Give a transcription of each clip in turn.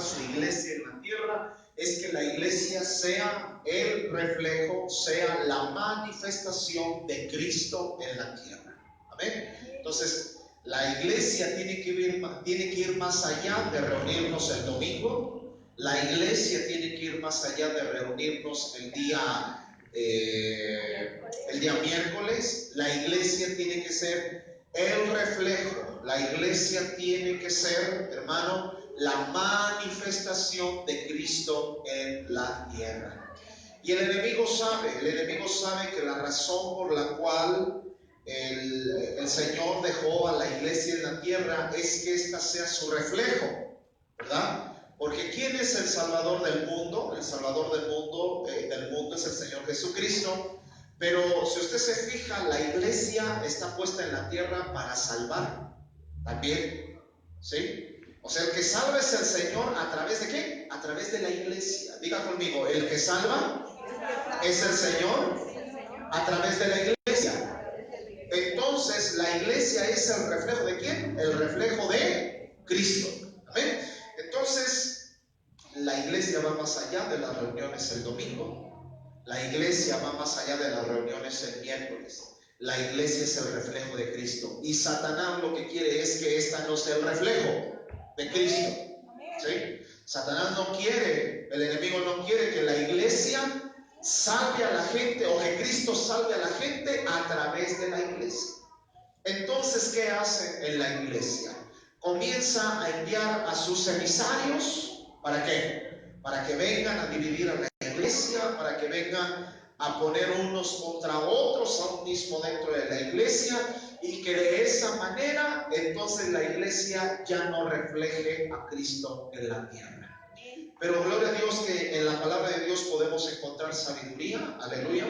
su iglesia en la tierra es que la iglesia sea el reflejo, sea la manifestación de Cristo en la tierra. Amén. Entonces, la iglesia tiene que ir más allá de reunirnos el domingo. La iglesia tiene que ir más allá de reunirnos el día miércoles. La iglesia tiene que ser el reflejo. La iglesia tiene que ser, hermano, la manifestación de Cristo en la tierra. Y el enemigo sabe que la razón por la cual el Señor dejó a la iglesia en la tierra es que ésta sea su reflejo, ¿verdad? Porque ¿quién es el Salvador del mundo? El Salvador del mundo es el Señor Jesucristo. Pero si usted se fija, la iglesia está puesta en la tierra para salvar también, ¿sí? O sea, el que salva es el Señor. ¿A través de qué? A través de la iglesia. Diga conmigo, el que salva es el Señor a través de la iglesia. Entonces, la iglesia es el reflejo ¿de quién? El reflejo de Cristo. ¿Amén? Entonces, la iglesia va más allá de las reuniones el domingo. La iglesia va más allá de las reuniones el miércoles. La iglesia es el reflejo de Cristo. Y Satanás lo que quiere es que esta no sea el reflejo de Cristo. ¿Sí? Satanás no quiere, el enemigo no quiere que la iglesia salve a la gente o que Cristo salve a la gente a través de la iglesia. Entonces, ¿qué hace en la iglesia? Comienza a enviar a sus emisarios. ¿Para qué? Para que vengan a dividir a la iglesia, para que vengan a poner unos contra otros a un mismo dentro de la iglesia, y que de esa manera entonces la iglesia ya no refleje a Cristo en la tierra. Pero gloria a Dios que en la palabra de Dios podemos encontrar sabiduría, aleluya,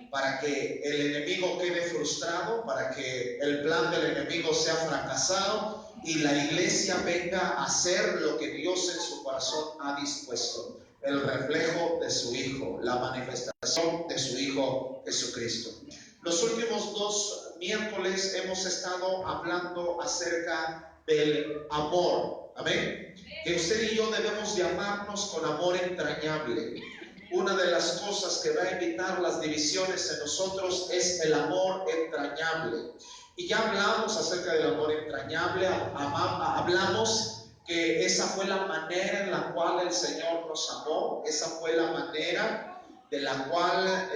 para que el enemigo quede frustrado, para que el plan del enemigo sea fracasado y la iglesia venga a hacer lo que Dios en su corazón ha dispuesto, el reflejo de su Hijo, la manifestación de su Hijo Jesucristo. Los últimos 2 miércoles hemos estado hablando acerca del amor, amén. Que usted y yo debemos de amarnos con amor entrañable. Una de las cosas que va a evitar las divisiones en nosotros es el amor entrañable. Y ya hablamos acerca del amor entrañable, hablamos que esa fue la manera en la cual el Señor nos amó, esa fue la manera en la cual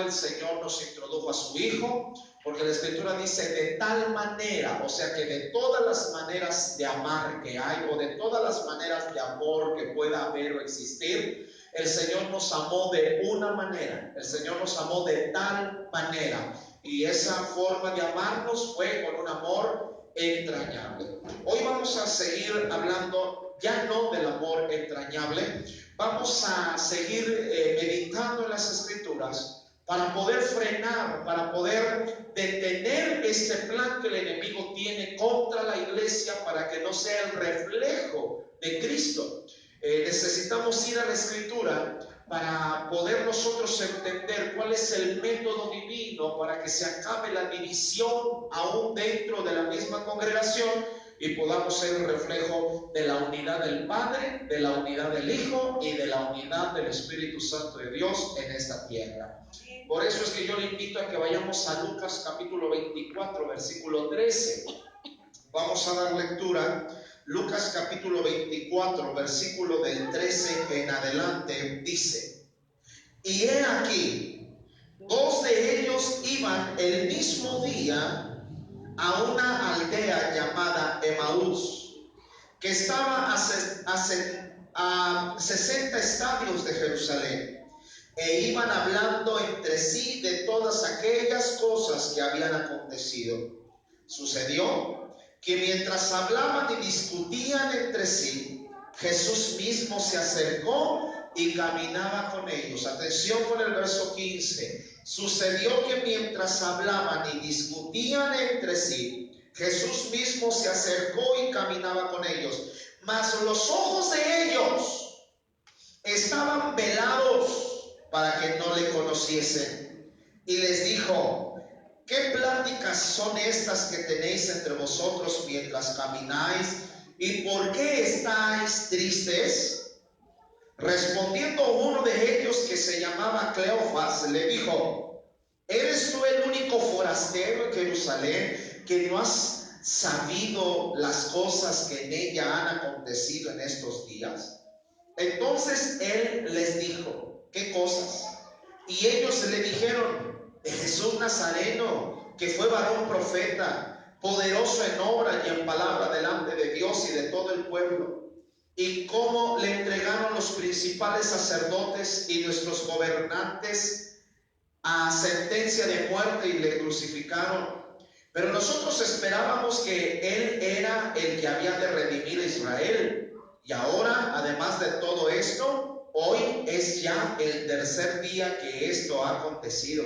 el Señor nos introdujo a su Hijo. Porque la Escritura dice de tal manera, o sea que de todas las maneras de amar que hay, o de todas las maneras de amor que pueda haber o existir, el Señor nos amó de una manera, el Señor nos amó de tal manera, y esa forma de amarnos fue con un amor entrañable. Hoy vamos a seguir hablando ya no del amor entrañable, vamos a seguir meditando en las Escrituras, para poder frenar, para poder detener este plan que el enemigo tiene contra la iglesia para que no sea el reflejo de Cristo. Necesitamos ir a la Escritura para poder nosotros entender cuál es el método divino para que se acabe la división aún dentro de la misma congregación y podamos ser el reflejo de la unidad del Padre, de la unidad del Hijo y de la unidad del Espíritu Santo de Dios en esta tierra. Por eso es que yo le invito a que vayamos a Lucas capítulo 24, versículo 13. Vamos a dar lectura. Lucas capítulo 24, versículo del 13 en adelante, dice: Y he aquí, 2 de ellos iban el mismo día a una aldea llamada Emaús, que estaba a 60 estadios de Jerusalén, e iban hablando entre sí de todas aquellas cosas que habían acontecido. Sucedió que mientras hablaban y discutían entre sí, Jesús mismo se acercó y caminaba con ellos. Atención con el verso 15. Sucedió que mientras hablaban y discutían entre sí, Jesús mismo se acercó y caminaba con ellos. Mas los ojos de ellos estaban velados para que no le conociesen. Y les dijo: ¿Qué pláticas son estas que tenéis entre vosotros mientras camináis? ¿y por qué estáis tristes? Respondiendo uno de ellos, que se llamaba Cleofas, le dijo: ¿eres tú el único forastero en Jerusalén que no has sabido las cosas que en ella han acontecido en estos días? Entonces él les dijo: ¿qué cosas? Y ellos le dijeron: de Jesús Nazareno, que fue varón profeta, poderoso en obra y en palabra delante de Dios y de todo el pueblo, y cómo le entregaron los principales sacerdotes y nuestros gobernantes a sentencia de muerte y le crucificaron. Pero nosotros esperábamos que él era el que había de redimir a Israel. Y ahora, además de todo esto, hoy es ya el tercer día que esto ha acontecido.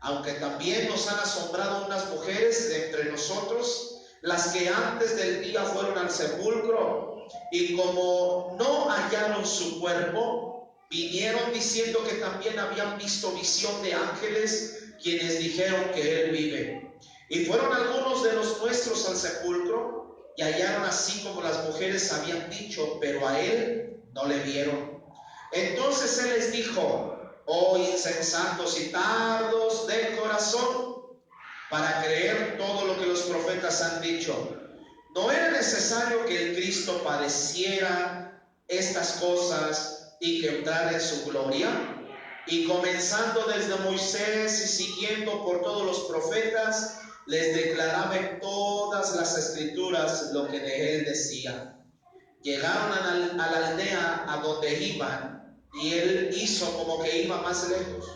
Aunque también nos han asombrado unas mujeres de entre nosotros, las que antes del día fueron al sepulcro, y como no hallaron su cuerpo, vinieron diciendo que también habían visto visión de ángeles, quienes dijeron que él vive. Y fueron algunos de los nuestros al sepulcro, y hallaron así como las mujeres habían dicho, pero a él no le vieron. Entonces él les dijo: oh insensatos y tardos de corazón, para creer todo lo que los profetas han dicho. ¿No era necesario que el Cristo padeciera estas cosas y que entrara en su gloria? Y comenzando desde Moisés y siguiendo por todos los profetas, les declaraba en todas las escrituras lo que de él decía. Llegaron a la aldea a donde iban, y él hizo como que iba más lejos.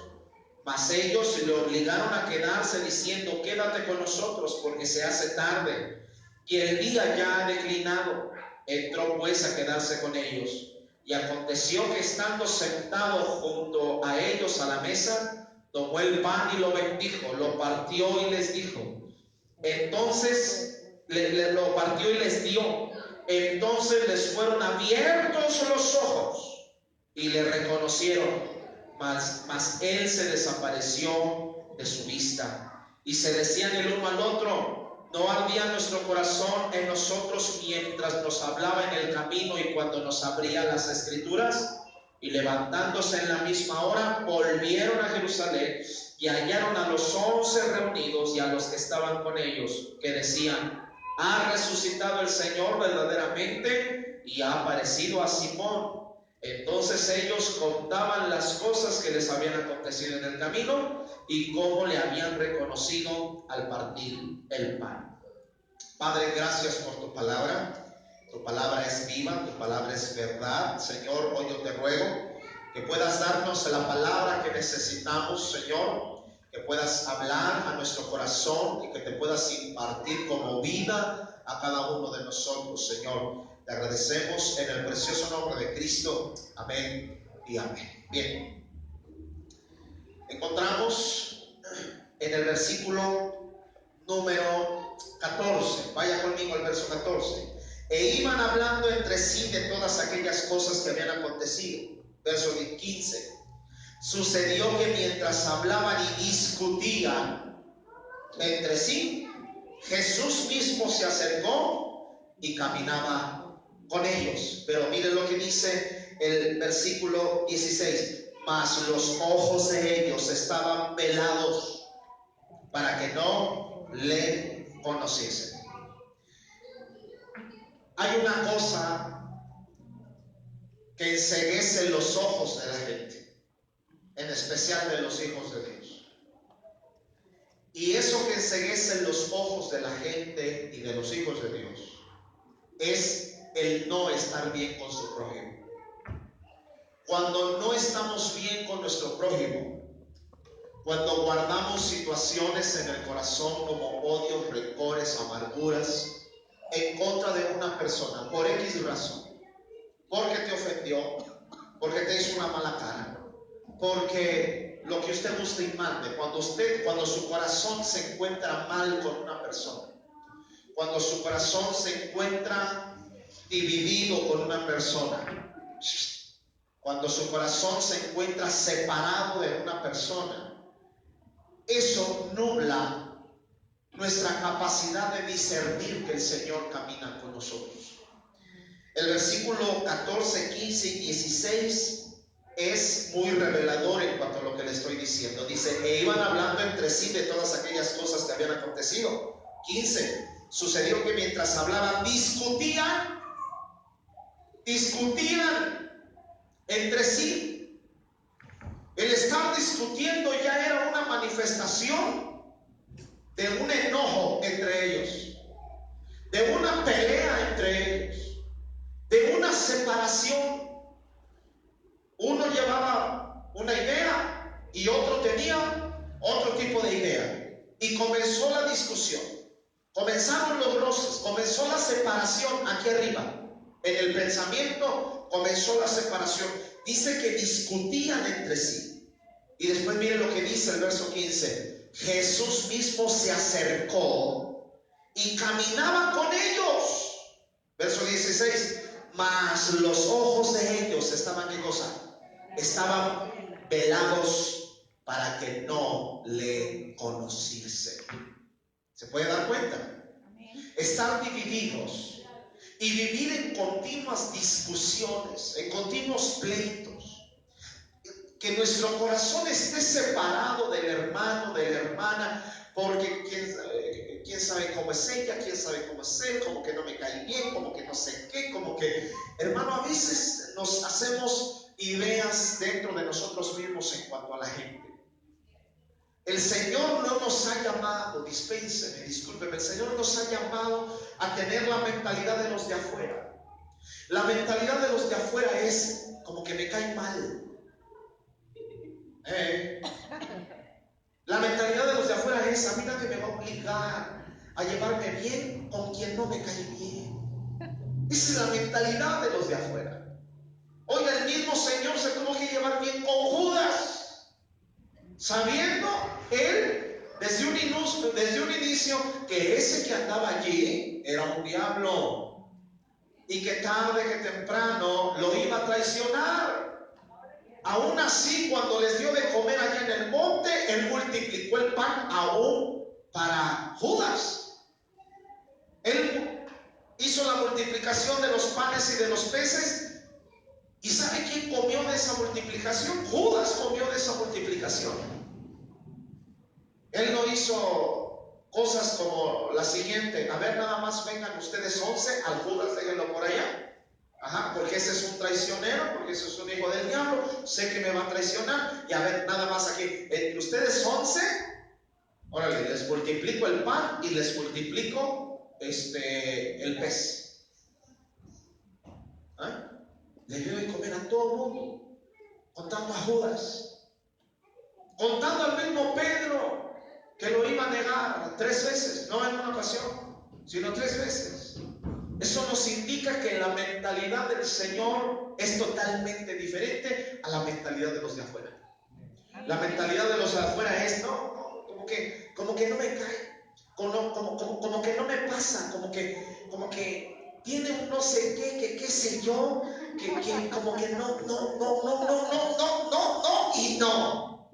Mas ellos le obligaron a quedarse, diciendo: quédate con nosotros, porque se hace tarde y el día ya ha declinado. Entró pues a quedarse con ellos. Y aconteció que, estando sentado junto a ellos a la mesa, tomó el pan y lo bendijo, lo partió y les dijo. Entonces lo partió y les dio. Entonces les fueron abiertos los ojos y le reconocieron. Mas él se desapareció de su vista. Y se decían el uno al otro: ¿no ardía nuestro corazón en nosotros mientras nos hablaba en el camino y cuando nos abría las escrituras? Y levantándose en la misma hora, volvieron a Jerusalén y hallaron a los 11 reunidos y a los que estaban con ellos, que decían: ha resucitado el Señor verdaderamente y ha aparecido a Simón. Entonces ellos contaban las cosas que les habían acontecido en el camino y cómo le habían reconocido al partir el pan. Padre, gracias por tu palabra. Tu palabra es viva, tu palabra es verdad. Señor, hoy yo te ruego que puedas darnos la palabra que necesitamos, Señor, que puedas hablar a nuestro corazón y que te puedas impartir como vida a cada uno de nosotros, Señor. Te agradecemos en el precioso nombre de Cristo. Amén y amén. Bien, encontramos en el versículo número 14. Vaya conmigo al verso 14. E iban hablando entre sí de todas aquellas cosas que habían acontecido. Verso 15. Sucedió que mientras hablaban y discutían entre sí, Jesús mismo se acercó y caminaba con ellos. Pero miren lo que dice el versículo 16. Mas los ojos de ellos estaban velados para que no le conociesen. Hay una cosa que enceguece los ojos de la gente, en especial de los hijos de Dios. Y eso que enceguece los ojos de la gente y de los hijos de Dios es el no estar bien con su prójimo. Cuando no estamos bien con nuestro prójimo, cuando guardamos situaciones en el corazón como odios, rencores, amarguras en contra de una persona por X razón, porque te ofendió, porque te hizo una mala cara, porque lo que usted guste y mande, cuando su corazón se encuentra mal con una persona, cuando su corazón se encuentra dividido con una persona, cuando su corazón se encuentra separado de una persona, eso nubla nuestra capacidad de discernir que el Señor camina con nosotros. El versículo 14, 15 y 16 es muy revelador en cuanto a lo que le estoy diciendo. Dice, e iban hablando entre sí de todas aquellas cosas que habían acontecido. 15, sucedió que mientras hablaban, discutían entre sí. El estar discutiendo ya era una manifestación de un enojo entre ellos, de una pelea entre ellos, de una separación. Uno llevaba una idea y otro tenía otro tipo de idea. Y comenzó la discusión, comenzaron los roces, comenzó la separación aquí arriba. En el pensamiento comenzó la separación. Dice que discutían entre sí. Y después miren lo que dice el verso 15. Jesús mismo se acercó y caminaba con ellos. Verso 16. Mas los ojos de ellos estaban, ¿qué cosa? Estaban velados para que no le conociesen. ¿Se puede dar cuenta? Estar divididos y vivir en continuas discusiones, en continuos pleitos. Que nuestro corazón esté separado del hermano, de la hermana, porque quién sabe cómo es ella, quién sabe cómo es él, como que no me cae bien, como que no sé qué, como que, hermano, a veces nos hacemos ideas dentro de nosotros mismos en cuanto a la gente. El Señor no nos ha llamado, dispénseme, discúlpeme, el Señor nos ha llamado a tener la mentalidad de los de afuera. La mentalidad de los de afuera es como que me cae mal. La mentalidad de los de afuera es, a mí nadie me va a obligar a llevarme bien con quien no me cae bien. Esa es la mentalidad de los de afuera. Oiga, el mismo Señor se tuvo que llevar bien con Judas, sabiendo él desde un inicio que ese que andaba allí era un diablo y que tarde que temprano lo iba a traicionar. Aún así, cuando les dio de comer allá en el monte, él multiplicó el pan aún para Judas. Él hizo la multiplicación de los panes y de los peces. ¿Y sabe quién comió de esa multiplicación? Judas comió de esa multiplicación. Él no hizo cosas como la siguiente: a ver, nada más vengan ustedes 11, al Judas déjenlo por allá. Porque ese es un traicionero, porque ese es un hijo del diablo, sé que me va a traicionar. Y a ver, nada más aquí, entre ustedes 11, órale, les multiplico el pan y les multiplico el pez. Le dio de comer a todo el mundo, contando a Judas, contando al mismo Pedro, que lo iba a negar 3 veces, no en una ocasión, sino 3 veces. Eso nos indica que la mentalidad del Señor es totalmente diferente a la mentalidad de los de afuera. La mentalidad de los de afuera es, no, como que no me cae, como que no me pasa, como que tiene un no sé qué sé yo, que como que no y no.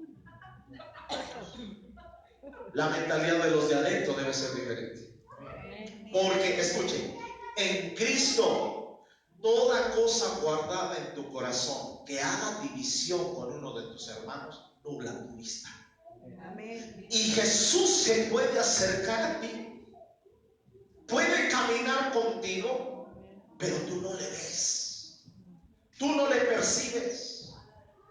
La mentalidad de los de adentro debe ser diferente. Porque, escuchen, en Cristo, toda cosa guardada en tu corazón que haga división con uno de tus hermanos, nubla tu vista. Amén. Y Jesús se puede acercar a ti, puede caminar contigo, pero tú no le ves, tú no le percibes,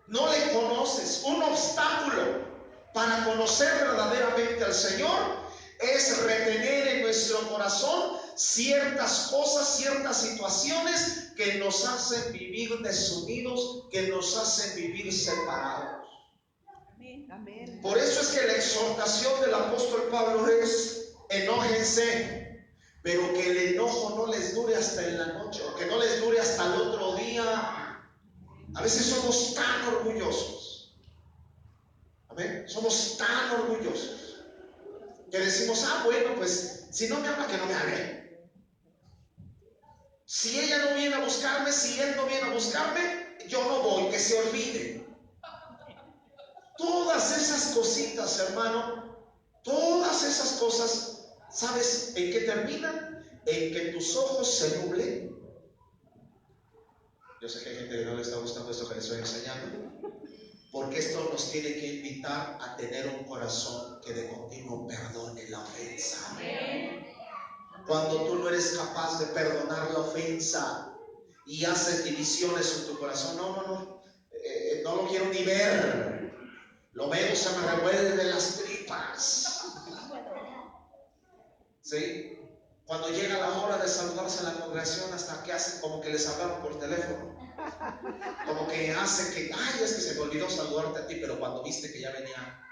no le conoces. Un obstáculo para conocer verdaderamente al Señor es retener en nuestro corazón ciertas cosas, ciertas situaciones que nos hacen vivir desunidos, que nos hacen vivir separados. Amén. Por eso es que la exhortación del apóstol Pablo es: enójense, pero que el enojo no les dure hasta en la noche, o que no les dure hasta el otro día. A veces somos tan orgullosos. Amén. Somos tan orgullosos que decimos: bueno, pues si no me ama, que no me hable. Si ella no viene a buscarme, si él no viene a buscarme, yo no voy, que se olvide. Todas esas cositas, hermano, todas esas cosas, ¿sabes en qué terminan? En que tus ojos se nublen, Yo sé que hay gente que no le está gustando esto que les estoy enseñando, porque esto nos tiene que invitar a tener un corazón que de continuo perdone la ofensa. Cuando tú no eres capaz de perdonar la ofensa y haces divisiones en tu corazón, no lo quiero ni ver. Lo veo, se me revuelven las tripas. ¿Sí? Cuando llega la hora de saludarse a la congregación, hasta que hacen como que les hablaron por teléfono. Como que hacen que, ay, es que se me olvidó saludarte a ti, pero cuando viste que ya venía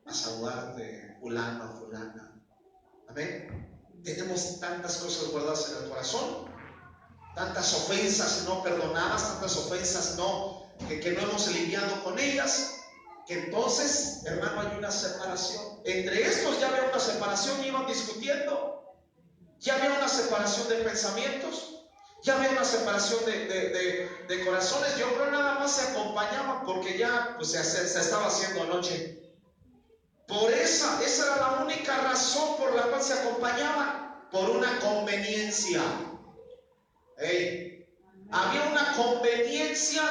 a saludarte fulano, fulana. Amén. Tenemos tantas cosas guardadas en el corazón, tantas ofensas no perdonadas, tantas ofensas que no hemos lidiado con ellas, que entonces, hermano, hay una separación. Entre estos ya había una separación y iban discutiendo. Ya había una separación de pensamientos, ya había una separación de corazones. Yo creo nada más se acompañaban porque ya pues, se estaba haciendo noche. Por esa era la única razón por la cual se acompañaban, por una conveniencia. Había una conveniencia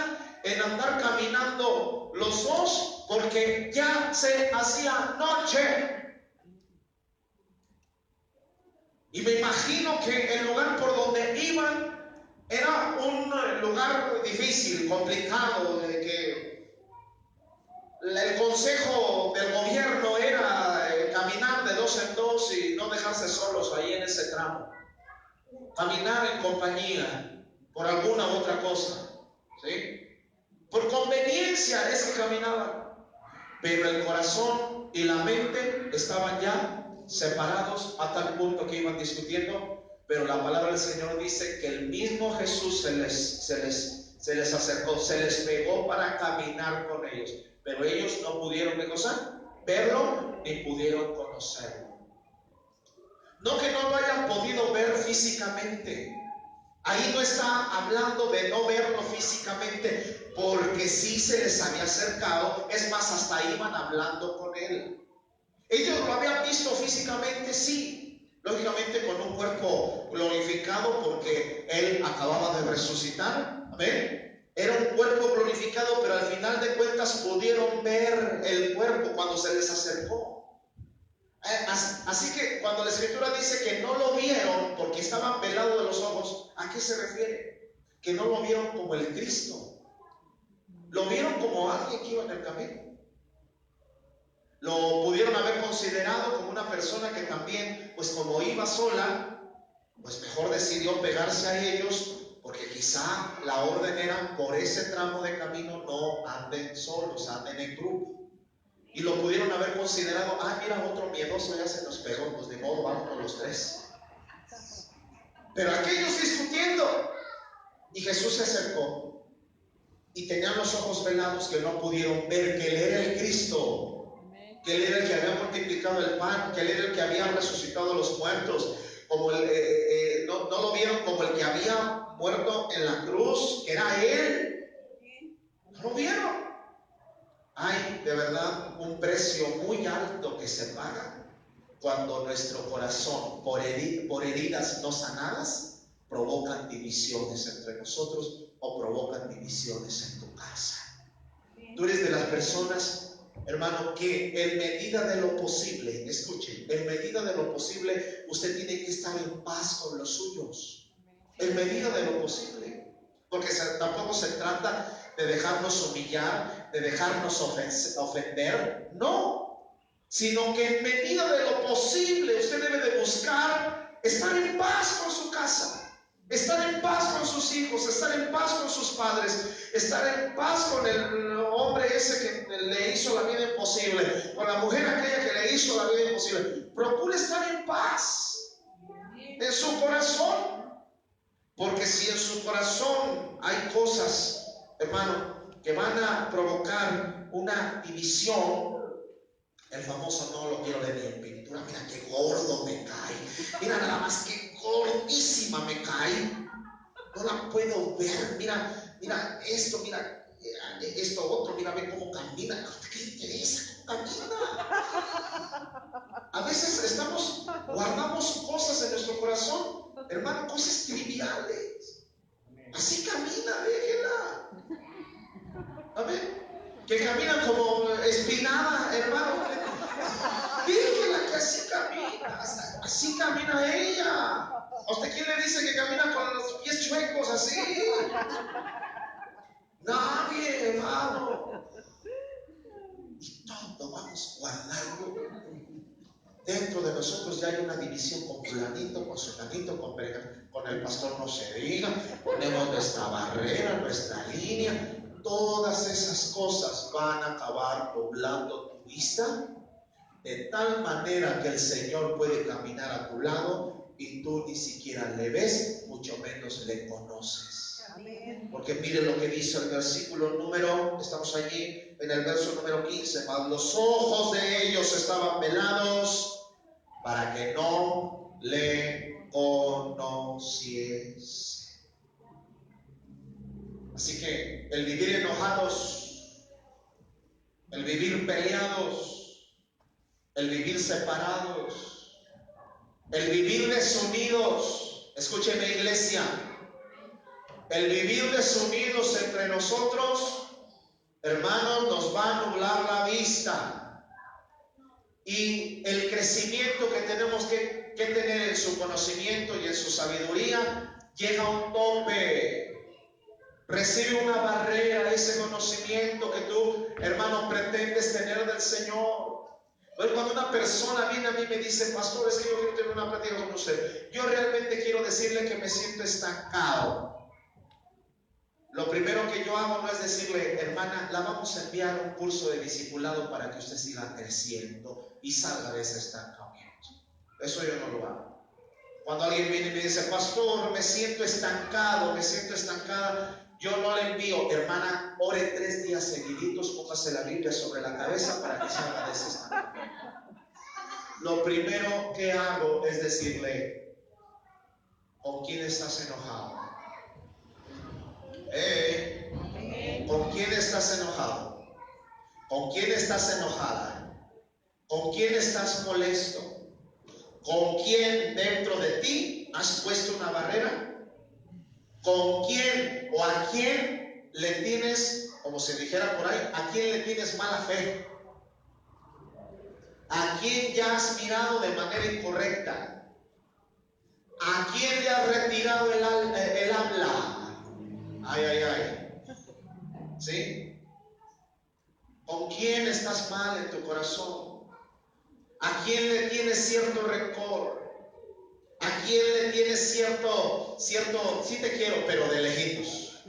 en andar caminando los dos porque ya se hacía noche. Y me imagino que el lugar por donde iban era un lugar difícil, complicado, de que el consejo del gobierno era caminar de dos en dos y no dejarse solos ahí en ese tramo. Caminar en compañía por alguna u otra cosa, ¿sí? Por conveniencia es que caminaban, pero el corazón y la mente estaban ya separados a tal punto que iban discutiendo. Pero la palabra del Señor dice que el mismo Jesús se les acercó, se les pegó para caminar con ellos, pero ellos no pudieron verlo ni pudieron conocerlo. No que no lo hayan podido ver físicamente. Ahí no está hablando de no verlo físicamente, porque sí se les había acercado. Es más, hasta iban hablando con él. Ellos lo habían visto físicamente, sí, lógicamente con un cuerpo glorificado, porque él acababa de resucitar. Amén. Era un cuerpo glorificado, pero al final de cuentas pudieron ver el cuerpo cuando se les acercó. Así que cuando la Escritura dice que no lo vieron porque estaban velados de los ojos, ¿a qué se refiere? Que no lo vieron como el Cristo. Lo vieron como alguien que iba en el camino. Lo pudieron haber considerado como una persona que también, pues como iba sola, pues mejor decidió pegarse a ellos, porque quizá la orden era: por ese tramo de camino no anden solos, anden en grupo. Y lo pudieron haber considerado: mira, otro miedoso ya se nos pegó, pues de modo, vámonos los tres. Pero aquellos discutiendo, y Jesús se acercó, y tenían los ojos velados, que no pudieron ver que Él era el Cristo, que Él era el que había multiplicado el pan, que Él era el que había resucitado a los muertos, como no lo vieron como el que había muerto en la cruz, que era Él. No lo vieron. Hay de verdad un precio muy alto que se paga cuando nuestro corazón, por heridas no sanadas, provocan divisiones entre nosotros o provocan divisiones en tu casa. Tú eres de las personas, hermano, que en medida de lo posible, escuchen, en medida de lo posible, usted tiene que estar en paz con los suyos. En medida de lo posible. Porque tampoco se trata de dejarnos humillar, de dejarnos ofender, no, sino que en medida de lo posible usted debe de buscar estar en paz con su casa, estar en paz con sus hijos, estar en paz con sus padres, estar en paz con el hombre ese que le hizo la vida imposible, con la mujer aquella que le hizo la vida imposible. Procure estar en paz en su corazón. Porque si en su corazón hay cosas, hermano, que van a provocar una división, el famoso no lo quiero ver ni en pintura, mira qué gordo me cae, mira nada más qué gordísima me cae, no la puedo ver, mira esto, mira esto otro, mira ve cómo camina, ¿qué le interesa cómo camina? A veces guardamos cosas en nuestro corazón, hermano, cosas triviales. Así camina, déjela. que camina como espinada, hermano. Dígela que así camina, así camina ella. ¿A usted quién le dice que camina con los pies chuecos así? Nadie, hermano. Y todo vamos guardando. Dentro de nosotros ya hay una división con fulanito, con sutanito, con el pastor no se diga. Ponemos nuestra barrera, nuestra línea. Todas esas cosas van a acabar doblando tu vista de tal manera que el Señor puede caminar a tu lado y tú ni siquiera le ves, mucho menos le conoces. Porque mire lo que dice el versículo estamos allí en el verso número 15, mas los ojos de ellos estaban velados para que no le conociese. Así que el vivir enojados, el vivir peleados, el vivir separados, el vivir desunidos, escúcheme iglesia, el vivir desunidos entre nosotros, hermanos, nos va a nublar la vista. Y el crecimiento que tenemos que tener en su conocimiento y en su sabiduría llega a un tope. Recibe una barrera ese conocimiento que tú, hermano, pretendes tener del Señor. Pero cuando una persona viene a mí y me dice, pastor, es que yo quiero tener una plática con usted, yo realmente quiero decirle que me siento estancado. Lo primero que yo hago no es decirle, hermana, la vamos a enviar a un curso de discipulado para que usted siga creciendo y salga de ese estancamiento. Eso yo no lo hago. Cuando alguien viene y me dice, pastor, me siento estancado, me siento estancada, yo no le envío, hermana, ore 3 días seguiditos, póngase la Biblia sobre la cabeza para que salga de ese estancamiento. Lo primero que hago es decirle, ¿con quién estás enojado? ¿Con quién estás enojado? ¿Con quién estás enojada? ¿Con quién estás molesto? ¿Con quién dentro de ti has puesto una barrera? ¿Con quién o a quién le tienes, como se dijera por ahí, a quién le tienes mala fe? ¿A quién ya has mirado de manera incorrecta? ¿A quién le has retirado el habla? Ay, ay, ay. ¿Sí? ¿Con quién estás mal en tu corazón? ¿A quién le tienes cierto rencor? ¿A quién le tienes cierto, sí te quiero, pero de lejitos?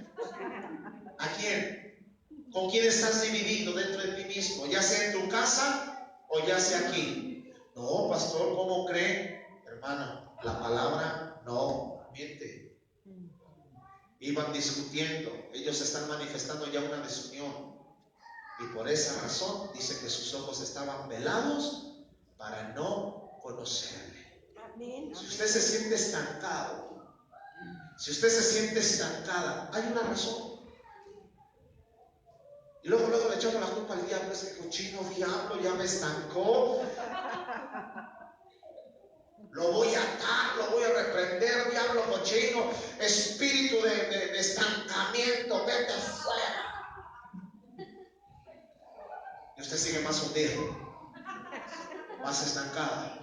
¿A quién? ¿Con quién estás dividido dentro de ti mismo? Ya sea en tu casa o ya sea aquí. No, pastor, ¿cómo cree? Hermano, la palabra no miente. Iban discutiendo, ellos están manifestando ya una desunión. Y por esa razón dice que sus ojos estaban velados para no conocerle. Si usted se siente estancado, si usted se siente estancada, hay una razón. Y luego le echamos la culpa al diablo, ese cochino diablo ya me estancó. Lo voy a atar, lo voy a reprender, diablo cochino, espíritu de estancamiento, vete fuera. Y usted sigue más hundido, más estancada.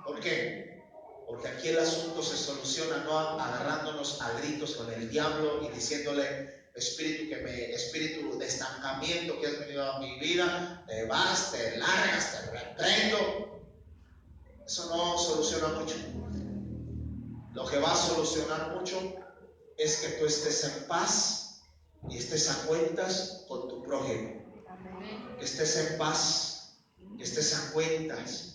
¿Por qué? Porque aquí el asunto se soluciona no agarrándonos a gritos con el diablo y diciéndole, espíritu de estancamiento que has venido a mi vida, te vas, te largas, te reprendo. Eso no soluciona mucho. Lo que va a solucionar mucho es que tú estés en paz y estés a cuentas con tu prójimo. Que estés en paz, que estés a cuentas,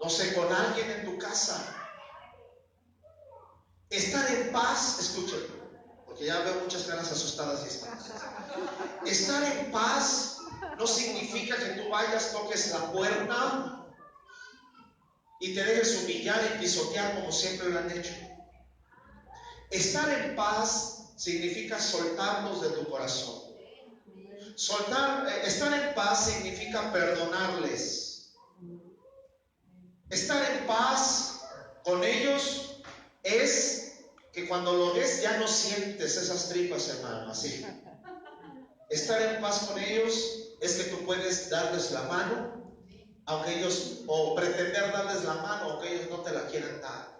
no sé, con alguien en tu casa. Estar en paz, escúchame, porque ya veo muchas caras asustadas y espantadas. Estar en paz no significa que tú vayas, toques la puerta y te dejes humillar y pisotear como siempre lo han hecho. Estar en paz significa soltarnos de tu corazón. Estar en paz significa perdonarles. Estar en paz con ellos es que cuando lo ves ya no sientes esas tripas, hermano, así. Estar en paz con ellos es que tú puedes darles la mano, aunque ellos, o pretender darles la mano, aunque ellos no te la quieran dar.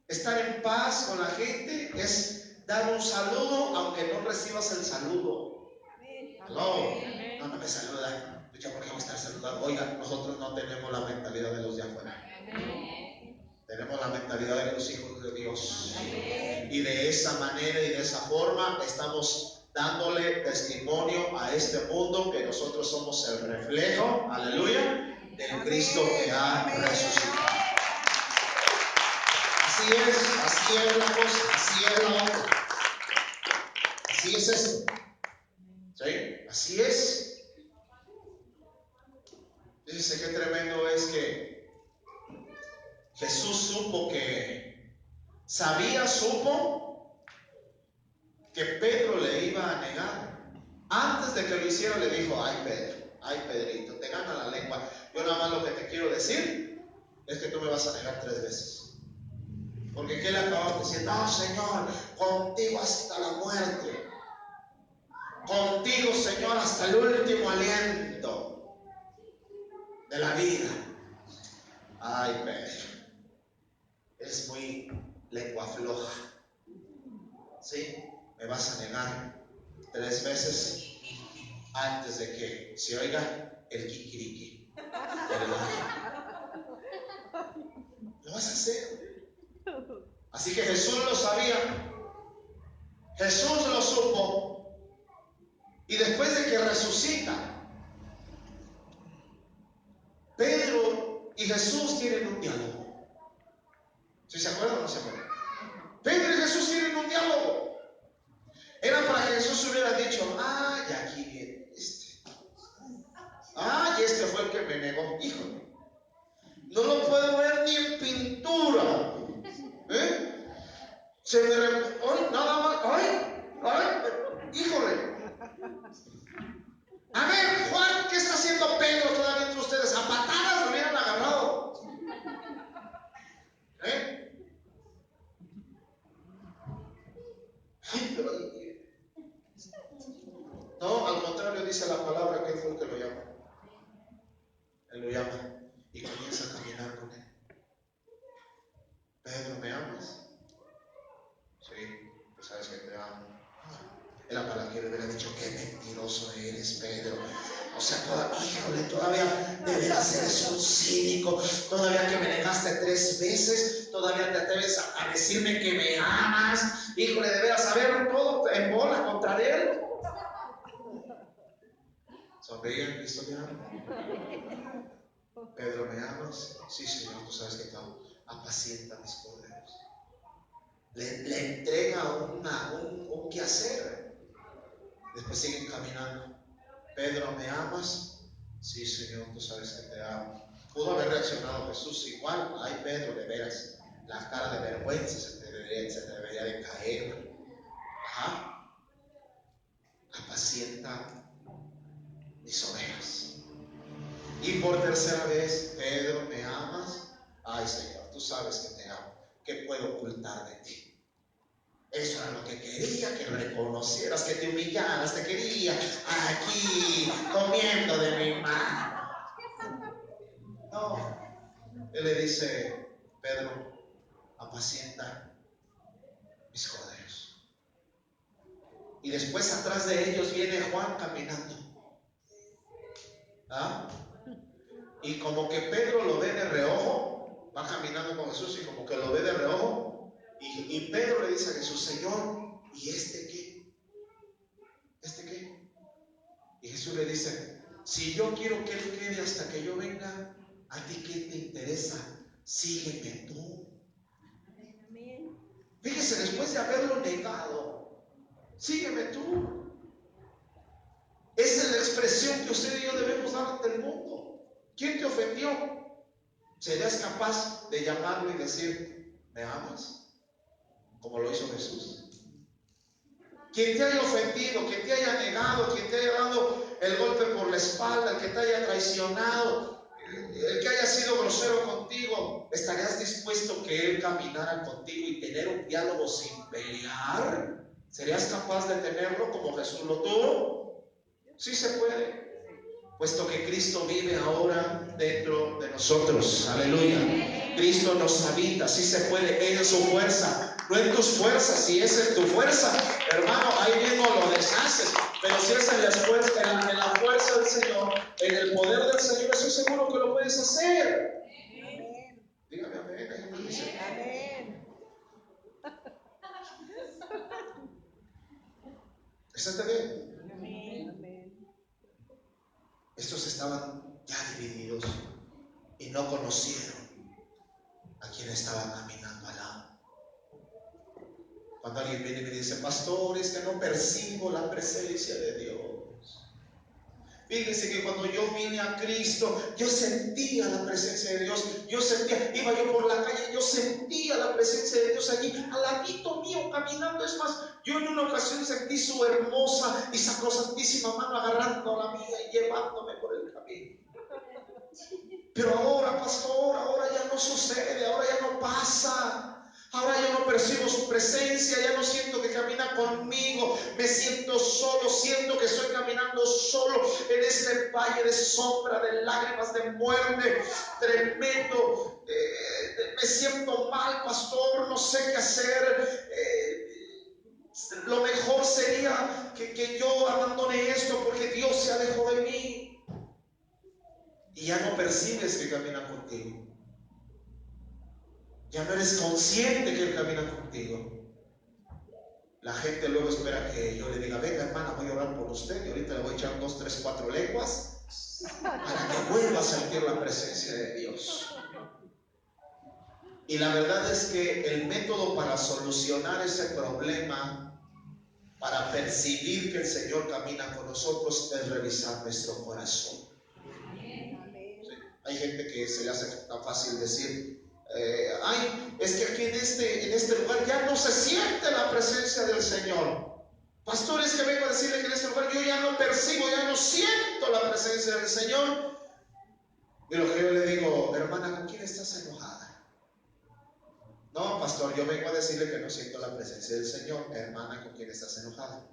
Estar en paz con la gente es dar un saludo, aunque no recibas el saludo. No, no me saludan. Yo, ¿por qué voy a estar saludando? Oiga, nosotros no tenemos la mentalidad de los de afuera. Tenemos la mentalidad de los hijos de Dios. Y de esa manera y de esa forma estamos dándole testimonio a este mundo que nosotros somos el reflejo, aleluya, del Cristo que ha resucitado. Así es la cosa, así es la otra. Así es esto. ¿Sí? Así es. Fíjense qué tremendo es que Jesús supo supo que Pedro le iba a negar. Antes de que lo hiciera le dijo, ay Pedrito, te gana la lengua. Yo nada más lo que te quiero decir es que tú me vas a negar 3 veces. Porque ¿qué le acababa de decir? No, Señor, contigo hasta la muerte. Contigo, Señor, hasta el último aliento de la vida. Ay, Pedro, eres muy lengua floja. ¿Sí? Me vas a negar 3 veces antes de que se oiga el kikiriki. Lo vas a hacer. Así que Jesús lo sabía. Jesús lo supo. Y después de que resucita, Pedro y Jesús tienen un diálogo. ¿Sí se acuerdan o no se acuerdan? Pedro y Jesús tienen un diálogo. Era para que Jesús hubiera dicho, y aquí viene este. Y este fue el que me negó. Híjole, no lo puedo ver ni en pintura. Se me nada más. Híjole. A ver, Juan, ¿qué está haciendo Pedro todavía entre ustedes? A patadas lo hubieran agarrado. No, al contrario, dice la palabra que él fue el que lo llama. Él lo llama y comienza a caminar con él. Pedro, ¿me amas? Sí, pues sabes que te amo. Era para que le hubiera dicho, qué mentiroso eres, Pedro. O sea, todavía de veras eres un cínico. Todavía que me negaste 3 veces, todavía te atreves a decirme que me amas. Híjole, de veras, saber todo en bola contra él. Sonreían, Cristo te ama. Pedro, ¿me amas? Sí, Señor, tú sabes que te amo. Apacienta mis corderos. Le entrega un quehacer. Después siguen caminando. Pedro, ¿me amas? Sí, Señor, tú sabes que te amo. Pudo haber reaccionado Jesús igual. Ay, Pedro, de veras, la cara de vergüenza se te debería de caer. Apacienta mis ovejas. Y por 3.ª vez, Pedro, ¿me amas? Ay, Señor, tú sabes que te amo. ¿Qué puedo ocultar de ti? Eso era lo que quería, que reconocieras, que te humillaras, te quería aquí comiendo de mi mano. No, él le dice, Pedro, apacienta mis corderos. Y después atrás de ellos viene Juan caminando. Y como que Pedro lo ve de reojo, va caminando con Jesús y como que lo ve de reojo. Y Pedro le dice a Jesús, Señor, ¿y este qué? ¿Este qué? Y Jesús le dice, si yo quiero que él quede hasta que yo venga, ¿a ti qué te interesa? Sígueme tú. Fíjese, después de haberlo negado, sígueme tú. Esa es la expresión que usted y yo debemos dar ante el mundo. ¿Quién te ofendió? ¿Serías capaz de llamarlo y decir, ¿me amas? Como lo hizo Jesús. Quien te haya ofendido, quien te haya negado, quien te haya dado el golpe por la espalda, el que te haya traicionado, el que haya sido grosero contigo, ¿estarías dispuesto que él caminara contigo y tener un diálogo sin pelear? ¿Serías capaz de tenerlo como Jesús lo tuvo? Sí se puede, puesto que Cristo vive ahora dentro de nosotros. Aleluya. Cristo nos habita, sí se puede, en su fuerza, no en tus fuerzas. Si esa es tu fuerza, hermano, ahí mismo lo deshaces. Pero si es en la fuerza del Señor, en el poder del Señor, estoy seguro que lo puedes hacer. Dígame amén. Amén. ¿Está bien? Amén. Estos estaban ya divididos y no conocieron a quien estaba caminando al lado. Cuando alguien viene y me dice, pastor, es que no percibo la presencia de Dios. Fíjense que cuando yo vine a Cristo, yo sentía la presencia de Dios. Iba yo por la calle, yo sentía la presencia de Dios allí, al ladito mío, caminando. Es más, yo en una ocasión sentí su hermosa y sacrosantísima mano agarrando la mía y llevándome por el camino. Pero ahora, pastor, ahora ya no sucede, ahora ya no pasa. Ahora ya no percibo su presencia, ya no siento que camina conmigo, me siento solo, siento que estoy caminando solo en este valle de sombra, de lágrimas, de muerte, tremendo. Me siento mal, pastor, no sé qué hacer. Lo mejor sería que yo abandone esto porque Dios se alejó de mí. Y ya no percibes que camina contigo. Ya no eres consciente que Él camina contigo. La gente luego espera que yo le diga, venga hermana, voy a orar por usted y ahorita le voy a echar 2, 3, 4 lenguas para que vuelva a sentir la presencia de Dios. Y la verdad es que el método para solucionar ese problema, para percibir que el Señor camina con nosotros, es revisar nuestro corazón. Sí. Hay gente que se le hace tan fácil decir, es que aquí en este lugar ya no se siente la presencia del Señor. Pastor, es que vengo a decirle que en este lugar yo ya no percibo, ya no siento la presencia del Señor. Y lo que yo le digo, hermana, ¿con quién estás enojada? No, pastor, yo vengo a decirle que no siento la presencia del Señor. Hermana, ¿con quién estás enojada?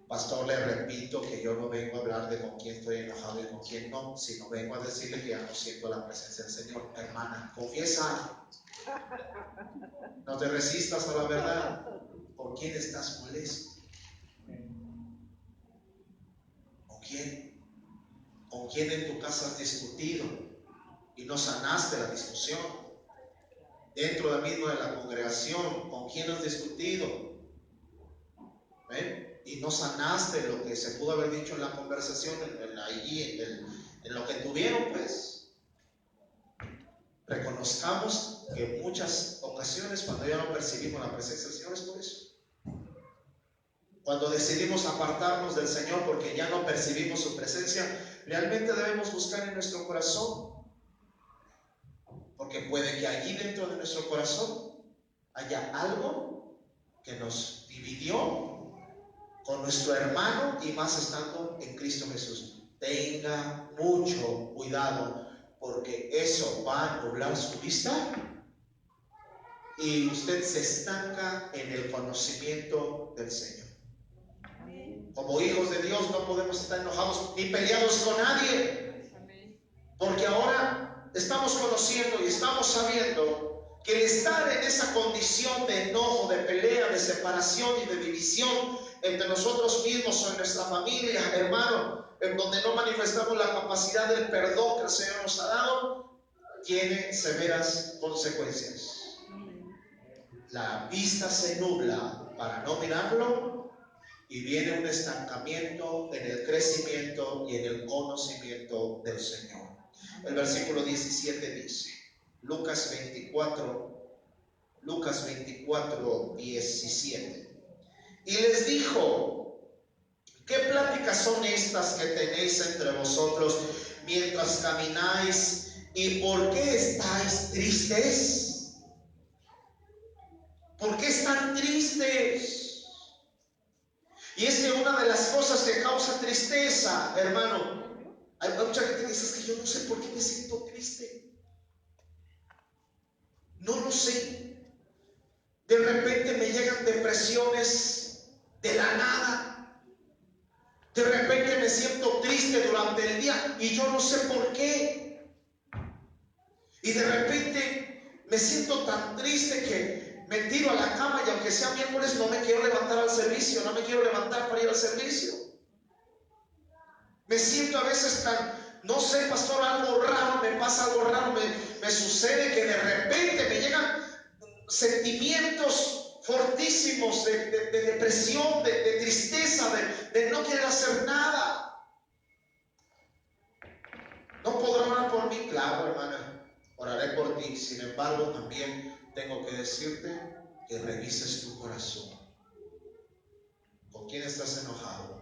Pastor, le repito que yo no vengo a hablar de con quién estoy enojado y con quién no, sino vengo a decirle que ya no siento la presencia del Señor. Hermana, confiesa. No te resistas a la verdad. ¿Por quién estás molesto? ¿Con quién? ¿Con quién en tu casa has discutido y no sanaste la discusión? Dentro de mismo de la congregación, ¿con quién has discutido? Y no sanaste lo que se pudo haber dicho en la conversación, en lo que tuvieron, pues. Reconozcamos que en muchas ocasiones cuando ya no percibimos la presencia del Señor es por eso. Cuando decidimos apartarnos del Señor porque ya no percibimos su presencia, realmente debemos buscar en nuestro corazón. Porque puede que allí dentro de nuestro corazón haya algo que nos dividió con nuestro hermano y más estando en Cristo Jesús. Tenga mucho cuidado porque eso va a nublar su vista y usted se estanca en el conocimiento del Señor. Como hijos de Dios no podemos estar enojados ni peleados con nadie, porque ahora estamos conociendo y estamos sabiendo que el estar en esa condición de enojo, de pelea, de separación y de división entre nosotros mismos o en nuestra familia, hermano, en donde no manifestamos la capacidad del perdón que el Señor nos ha dado, tiene severas consecuencias. La vista se nubla para no mirarlo y viene un estancamiento en el crecimiento y en el conocimiento del Señor. El versículo 17 dice, Lucas 24, 17. Y les dijo, ¿qué pláticas son estas que tenéis entre vosotros mientras camináis? ¿Y por qué estáis tristes? ¿Por qué están tristes? Y es que una de las cosas que causa tristeza, hermano, hay mucha gente que dice, es que yo no sé por qué me siento triste. No lo sé. De repente me llegan depresiones la nada. De repente me siento triste durante el día y yo no sé por qué. Y de repente me siento tan triste que me tiro a la cama y aunque sea miércoles no me quiero levantar al servicio, no me quiero levantar para ir al servicio. Me siento a veces tan, no sé, pastor, algo raro, me pasa algo raro, me sucede que de repente me llegan sentimientos fortísimos de depresión, de tristeza, de no querer hacer nada. No podrá orar por mí, claro, hermana, oraré por ti. Sin embargo, también tengo que decirte que revises tu corazón. ¿Con quién estás enojado?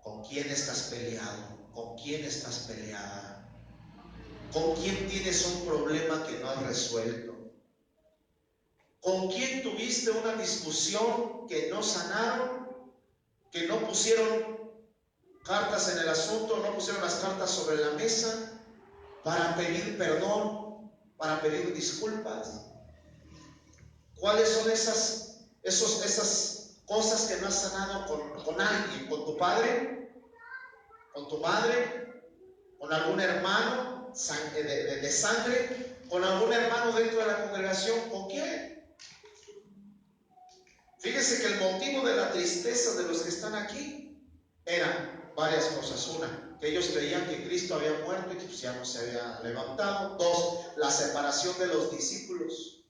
¿Con quién estás peleado? ¿Con quién estás peleada? ¿Con quién tienes un problema que no has resuelto? ¿Con quién tuviste una discusión que no sanaron? ¿Que no pusieron cartas en el asunto, no pusieron las cartas sobre la mesa para pedir perdón, para pedir disculpas? ¿Cuáles son esas cosas que no has sanado con alguien? ¿Con tu padre? ¿Con tu madre? ¿Con algún hermano de sangre? ¿Con algún hermano dentro de la congregación? ¿Con quién? Fíjese que el motivo de la tristeza de los que están aquí eran varias cosas. Una, que ellos creían que Cristo había muerto y que ya no se había levantado. Dos, la separación de los discípulos,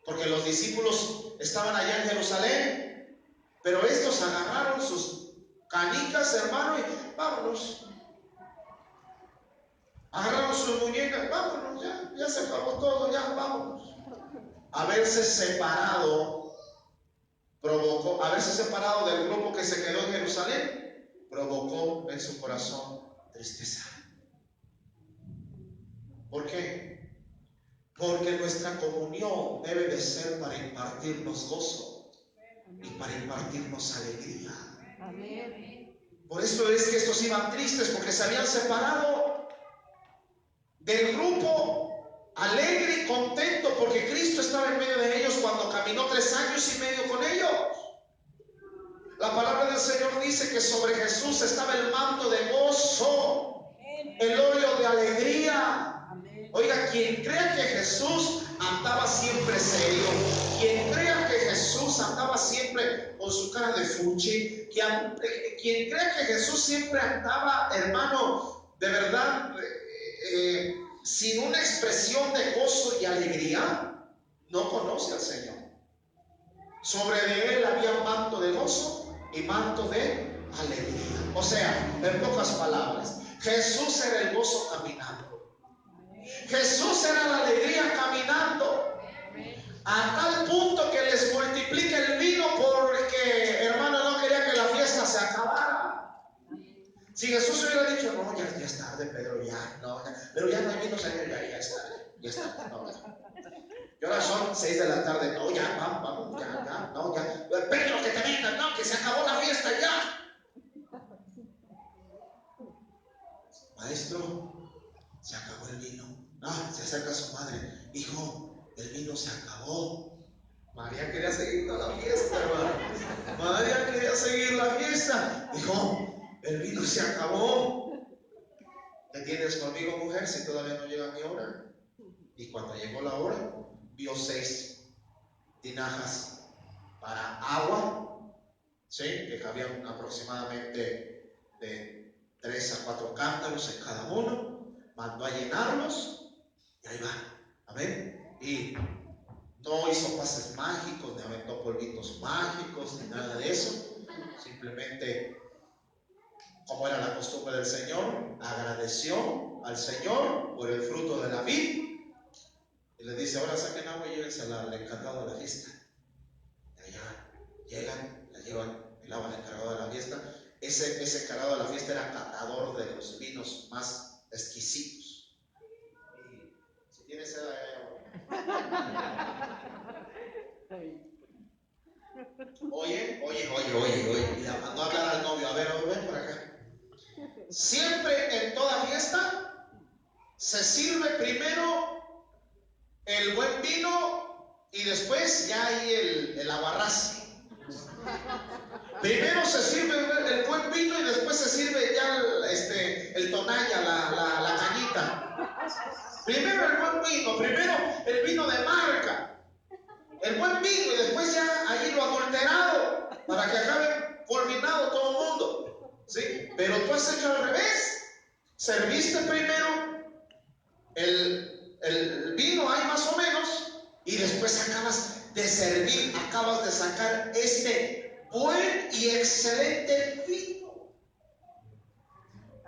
porque los discípulos estaban allá en Jerusalén, pero estos agarraron sus canicas, hermano, y vámonos. Agarraron sus muñecas, vámonos, ya se acabó todo, ya vámonos. Haberse separado provocó, haberse separado del grupo que se quedó en Jerusalén, provocó en su corazón tristeza. ¿Por qué? Porque nuestra comunión debe de ser para impartirnos gozo y para impartirnos alegría. Por eso es que estos iban tristes, porque se habían separado del grupo alegre y contento, porque Cristo estaba en medio de ellos cuando caminó 3 años y medio con ellos. La palabra del Señor dice que sobre Jesús estaba el manto de gozo, el óleo de alegría. Oiga, quien crea que Jesús andaba siempre serio, quien crea que Jesús andaba siempre con su cara de fuchi, quien crea que Jesús siempre andaba, hermano, de verdad, sin una expresión de gozo y alegría, no conoce al Señor. Sobre de él había manto de gozo y manto de alegría. O sea, en pocas palabras, Jesús era el gozo caminando. Jesús era la alegría caminando. A tal punto que les multiplica el vino porque, hermano, no quería que la fiesta se acabara. Si Jesús hubiera dicho, no, ya es tarde, Pedro, pero ya no hay vino, Señor, ya es tarde, no, ya. Y ahora son 6 de la tarde, no, ya, vamos, ya. Pedro, que te venga, no, que se acabó la fiesta, ya. Maestro, se acabó el vino. No, se acerca a su madre, hijo, el vino se acabó. María quería seguir toda la fiesta, hermano. María quería seguir la fiesta. Hijo, el vino se acabó. ¿Qué tienes conmigo, mujer, si todavía no llega mi hora? Y cuando llegó la hora, vio 6 tinajas para agua, ¿sí? Que cabían aproximadamente de 3 a 4 cántaros en cada uno. Mandó a llenarlos y ahí va, amén. Y no hizo pases mágicos, ni aventó polvitos mágicos, ni nada de eso. Simplemente, como era la costumbre del Señor, agradeció al Señor por el fruto de la vid. Y le dice, ahora saquen agua y llévense al encargado de la fiesta. Y allá llegan, la llevan el agua al encargado de la fiesta. Ese encargado de la fiesta era catador de los vinos más exquisitos. Y si tienes sed, Oye. Y mandó a hablar al novio. A ver, ven por acá. Siempre en toda fiesta se sirve primero el buen vino y después ya hay el aguarrás. Primero se sirve el buen vino y después se sirve ya el tonalla, la cañita. Primero el buen vino, primero el vino de marca, el buen vino, y después ya ahí lo adulterado para que acabe fulminado todo el mundo. ¿Sí? Pero tú has hecho al revés. Serviste primero el vino ahí más o menos, y después acabas de servir, acabas de sacar este buen y excelente vino.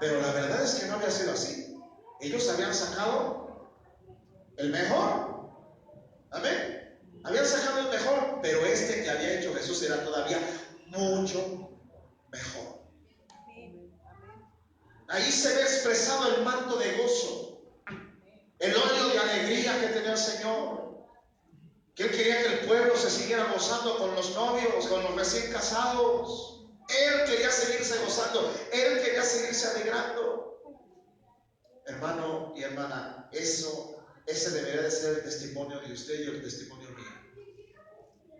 Pero la verdad es que no había sido así. Ellos habían sacado el mejor. Amén. Habían sacado el mejor, pero este que había hecho Jesús era todavía mucho mejor. Ahí se ve expresado el manto de gozo, el óleo de alegría que tenía el Señor, que Él quería que el pueblo se siguiera gozando con los novios, con los recién casados. Él quería seguirse gozando, Él quería seguirse alegrando. Hermano y hermana, ese debería de ser el testimonio de usted y el testimonio mío.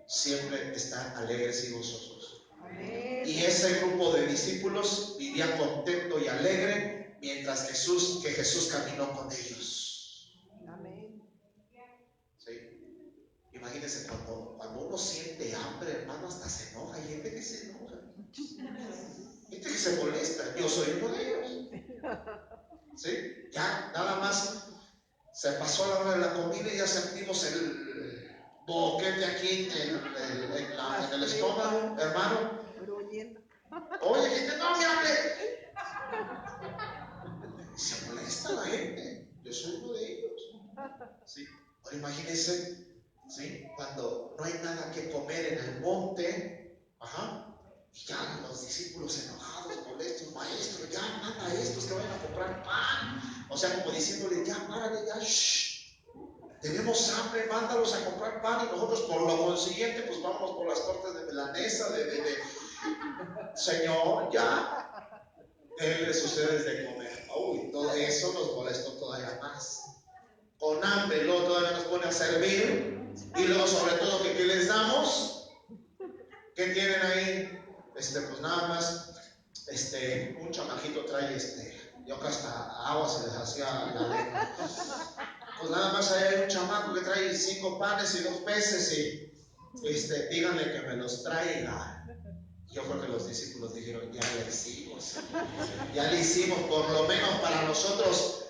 Siempre estar alegres y gozosos. Y ese grupo de discípulos vivía contento y alegre mientras Jesús caminó con ellos. Amén. ¿Sí? Imagínense cuando uno siente hambre, hermano, hasta se enoja. Hay gente que se enoja, gente que se molesta. Yo soy uno de ellos. ¿Sí? Ya nada más se pasó la hora de la comida y ya sentimos el boquete aquí en el estómago, hermano. Oye, gente, no me hable. Se molesta la gente. Yo soy uno de ellos. ¿Sí? Ahora imagínense, ¿sí? Cuando no hay nada que comer en el monte, y ya los discípulos enojados, molestos, maestro, ya manda a estos que vayan a comprar pan. O sea, como diciéndole, ya párale, ya, tenemos hambre, mándalos a comprar pan, y nosotros por lo consiguiente, pues vámonos por las tortas de milanesa, Señor, ya, denles ustedes de comer. Uy, todo eso nos molestó todavía más. Con hambre, luego todavía nos pone a servir, y luego sobre todo que les damos. ¿Qué tienen ahí? Pues nada más, un chamajito trae yo acá hasta agua se les hacía la lengua. Pues nada más ahí hay un chamaco que trae 5 panes y 2 peces, y díganle que me los traiga. Yo creo que los discípulos dijeron, ya le hicimos, por lo menos para nosotros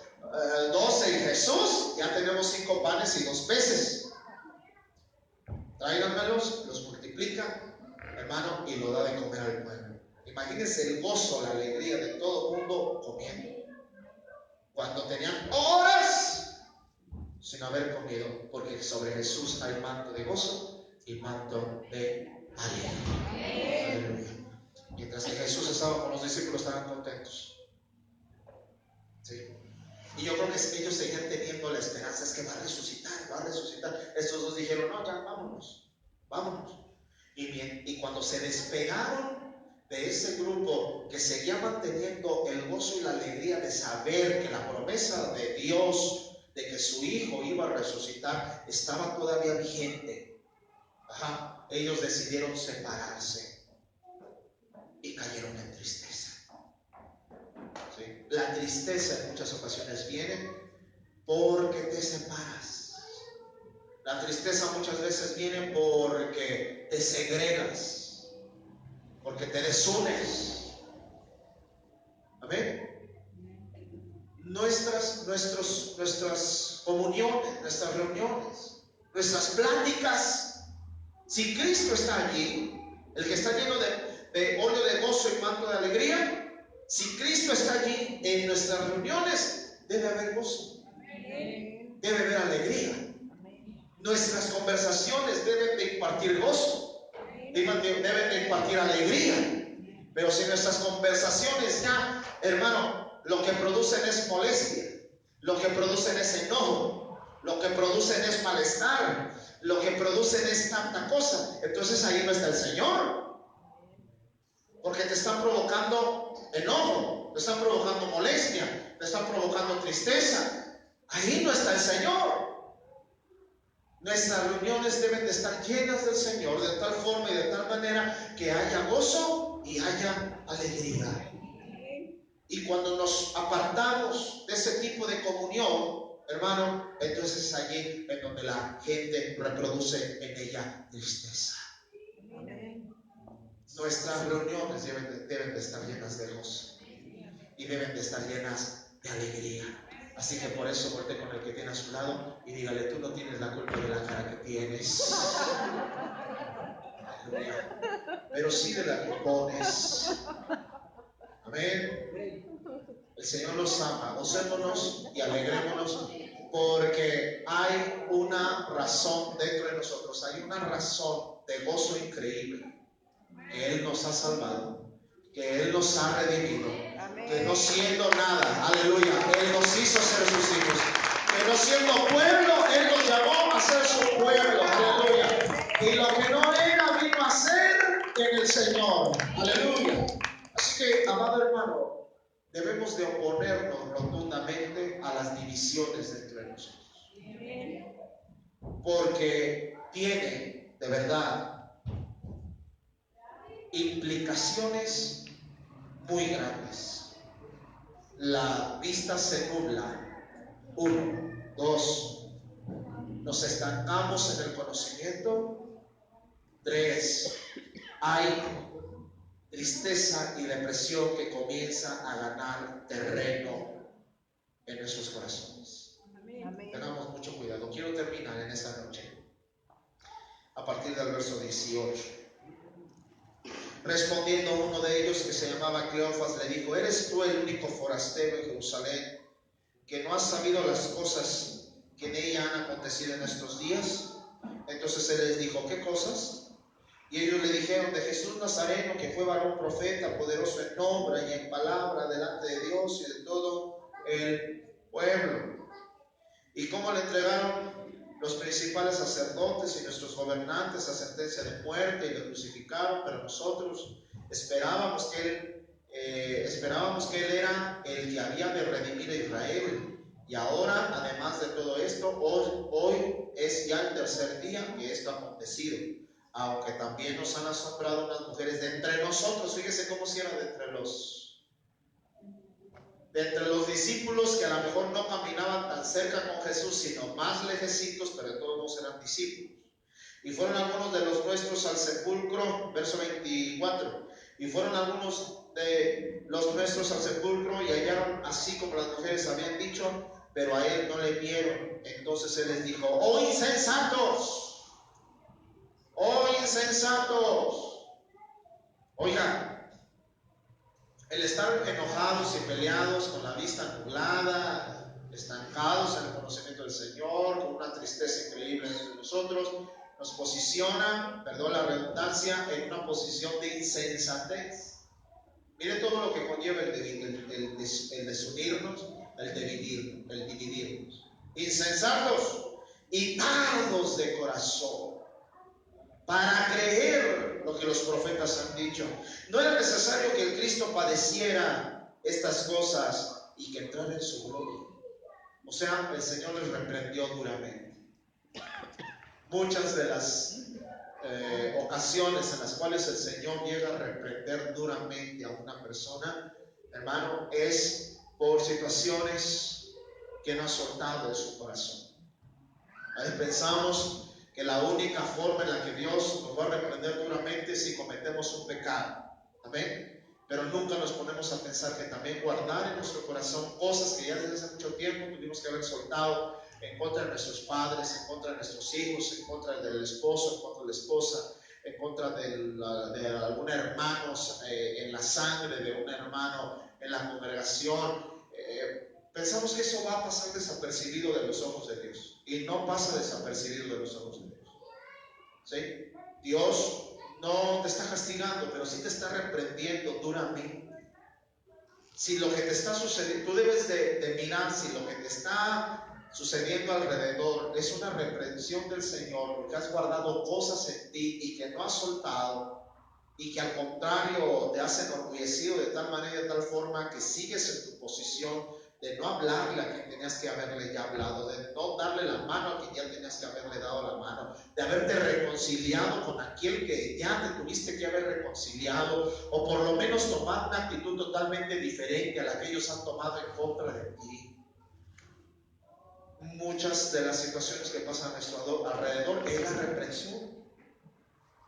12 y Jesús, ya tenemos 5 panes y 2 peces. Tráiganmelos, los multiplica, hermano, y lo da de comer al pueblo. Imagínense el gozo, la alegría de todo el mundo comiendo. Cuando tenían horas sin haber comido, porque sobre Jesús hay manto de gozo y manto de alegría. Aleluya. Mientras que Jesús estaba con los discípulos, estaban contentos. ¿Sí? Y yo creo que ellos seguían teniendo la esperanza, es que va a resucitar. Estos dos dijeron, no, ya vámonos. Y cuando se despegaron de ese grupo que seguía manteniendo el gozo y la alegría de saber que la promesa de Dios de que su hijo iba a resucitar estaba todavía vigente, ellos decidieron separarse y cayeron en tristeza. ¿Sí? La tristeza en muchas ocasiones viene porque te separas. La tristeza muchas veces viene porque te segregas, porque te desunes. Amén. Nuestras comuniones, nuestras reuniones, nuestras pláticas, si Cristo está allí, el que está lleno de óleo de gozo y manto de alegría, si Cristo está allí en nuestras reuniones, debe haber gozo, debe haber alegría. Nuestras conversaciones deben de impartir gozo, deben de impartir alegría. Pero si nuestras conversaciones ya, hermano, lo que producen es molestia, lo que producen es enojo, lo que producen es malestar, lo que producen es tanta cosa, entonces ahí no está el Señor. Porque te están provocando enojo, te están provocando molestia, te están provocando tristeza. Ahí no está el Señor. Nuestras reuniones deben de estar llenas del Señor de tal forma y de tal manera que haya gozo y haya alegría. Y cuando nos apartamos de ese tipo de comunión, hermano, entonces es allí en donde la gente reproduce en ella tristeza. Nuestras reuniones deben de estar llenas de gozo y deben de estar llenas de alegría. Así que por eso voltee con el que tiene a su lado y dígale: tú no tienes la culpa de la cara que tienes, aleluya, pero sí de la que pones. Amén. El Señor los ama. Gocémonos y alegrémonos, porque hay una razón dentro de nosotros, hay una razón de gozo increíble, que Él nos ha salvado, que Él nos ha redimido, que no siendo nada, aleluya, Él nos hizo ser sus hijos, que no siendo pueblo, Él nos llamó a ser su pueblo, aleluya, y lo que no era vino a ser en el Señor, aleluya. Así que, amado hermano, debemos de oponernos rotundamente a las divisiones dentro de nosotros, porque tiene de verdad implicaciones muy grandes. La vista se nubla. 1, 2, nos estancamos en el conocimiento. 3, hay tristeza y depresión que comienza a ganar terreno en nuestros corazones. Tengamos mucho cuidado. Quiero terminar en esta noche a partir del verso 18. Respondiendo uno de ellos, que se llamaba Cleofas, le dijo: ¿eres tú el único forastero en Jerusalén que no has sabido las cosas que en ella han acontecido en estos días? Entonces él les dijo: ¿qué cosas? Y ellos le dijeron: de Jesús Nazareno, que fue varón profeta, poderoso en obra y en palabra delante de Dios y de todo el pueblo, y cómo le entregaron los principales sacerdotes y nuestros gobernantes a sentencia de muerte y le crucificaron, pero nosotros esperábamos que él era el que había de redimir a Israel. Y ahora, además de todo esto, hoy es ya el tercer día que esto ha acontecido, aunque también nos han asombrado unas mujeres de entre nosotros. Fíjese cómo si era de entre los discípulos, que a lo mejor no caminaban tan cerca con Jesús, sino más lejecitos, pero de todos modos eran discípulos. Y fueron algunos de los nuestros al sepulcro, verso 24, y fueron algunos de los nuestros al sepulcro y hallaron así como las mujeres habían dicho, pero a él no le vieron. Entonces él les dijo: ¡oh insensatos! ¡oh insensatos! Oigan, el estar enojados y peleados, con la vista nublada, estancados en el conocimiento del Señor, con una tristeza increíble entre nosotros, nos posiciona, perdón la redundancia, en una posición de insensatez. Mire todo lo que conlleva el desunirnos, el dividirnos. Insensatos y tardos de corazón para creer lo que los profetas han dicho. No era necesario que el Cristo padeciera estas cosas y que entrara en su gloria. O sea, el Señor les reprendió duramente. Muchas de las ocasiones en las cuales el Señor llega a reprender duramente a una persona, hermano, es por situaciones que no ha soltado de su corazón. A veces pensamos que la única forma en la que Dios nos va a reprender duramente es si cometemos un pecado. Amén. Pero nunca nos ponemos a pensar que también guardar en nuestro corazón cosas que ya desde hace mucho tiempo tuvimos que haber soltado en contra de nuestros padres, en contra de nuestros hijos, en contra del esposo, en contra de la esposa, en contra de algún hermano en la sangre, de un hermano en la congregación. Pensamos que eso va a pasar desapercibido de los ojos de Dios, y no pasa desapercibido de los ojos de Dios. ¿Sí? Dios no te está castigando, pero sí te está reprendiendo duramente. Si lo que te está sucediendo, tú debes de mirar si lo que te está sucediendo alrededor es una reprensión del Señor, porque has guardado cosas en ti y que no has soltado, y que al contrario te has enorgullecido de tal manera y de tal forma que sigues en tu posición de no hablarle a quien tenías que haberle ya hablado, de no darle la mano a quien ya tenías que haberle dado la mano, de haberte reconciliado con aquel que ya te tuviste que haber reconciliado, o por lo menos tomar una actitud totalmente diferente a la que ellos han tomado en contra de ti. Muchas de las situaciones que pasan a nuestro alrededor es la reprensión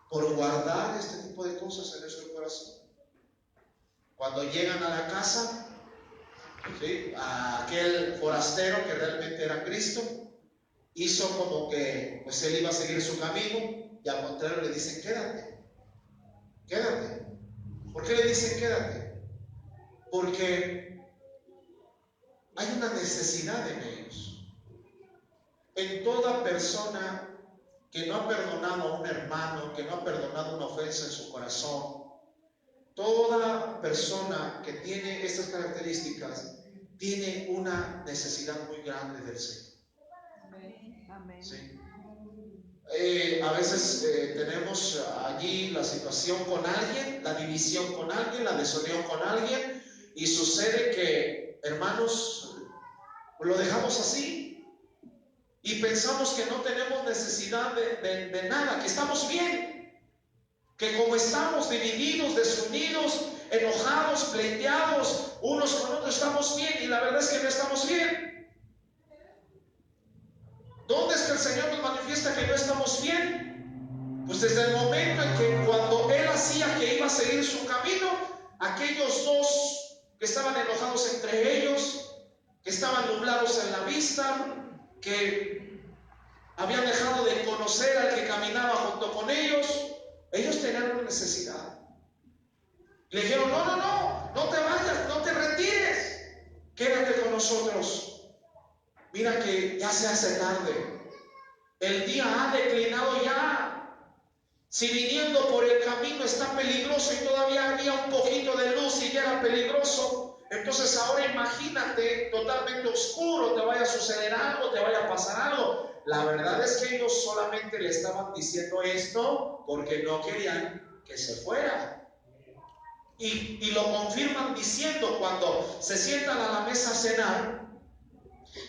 por guardar este tipo de cosas en nuestro corazón. Cuando llegan a la casa, ¿sí?, a aquel forastero que realmente era Cristo, hizo como que pues él iba a seguir su camino, y al contrario le dicen: quédate, quédate. ¿Por qué le dicen quédate? Porque hay una necesidad en ellos. En toda persona que no ha perdonado a un hermano, que no ha perdonado una ofensa en su corazón, toda persona que tiene estas características tiene una necesidad muy grande del Señor. ¿Sí? A veces tenemos allí la situación con alguien, la división con alguien, la desunión con alguien, y sucede que, hermanos, lo dejamos así y pensamos que no tenemos necesidad de nada, que estamos bien, que como estamos divididos, desunidos, enojados, pleiteados unos con otros, estamos bien, y la verdad es que no estamos bien. ¿Dónde es que el Señor nos manifiesta que no estamos bien? Pues desde el momento en que cuando Él hacía que iba a seguir su camino, aquellos dos que estaban enojados entre ellos, que estaban nublados en la vista, que habían dejado de conocer al que caminaba junto con ellos tenían una necesidad. Le dijeron: no te vayas, no te retires, quédate con nosotros. Mira que ya se hace tarde, el día ha declinado ya. Si viniendo por el camino está peligroso y todavía había un poquito de luz y ya era peligroso, entonces ahora imagínate totalmente oscuro, te vaya a suceder algo, te vaya a pasar algo. La verdad es que ellos solamente le estaban diciendo esto porque no querían que se fuera. Y lo confirman diciendo, cuando se sientan a la mesa a cenar,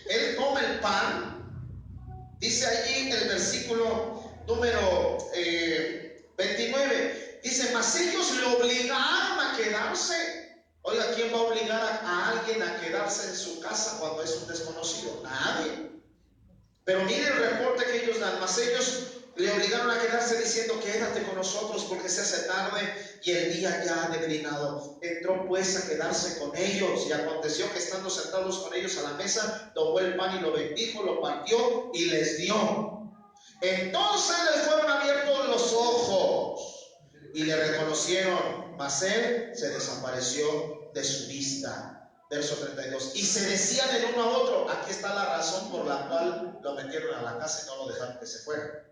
Él toma el pan, dice allí el versículo número 29, dice: mas ellos le obligaron a quedarse. Oiga, ¿quién va a obligar a alguien a quedarse en su casa cuando es un desconocido? Nadie. Pero mire el reporte que ellos dan: mas ellos le obligaron a quedarse diciendo: quédate con nosotros porque se hace tarde y el día ya ha declinado. Entró pues a quedarse con ellos, y aconteció que estando sentados con ellos a la mesa, tomó el pan y lo bendijo, lo partió y les dio. Entonces les fueron abiertos los ojos y le reconocieron, mas él se desapareció de su vista. Verso 32. Y se decían el uno a otro. Aquí está la razón por la cual lo metieron a la casa y no lo dejaron que se fuera.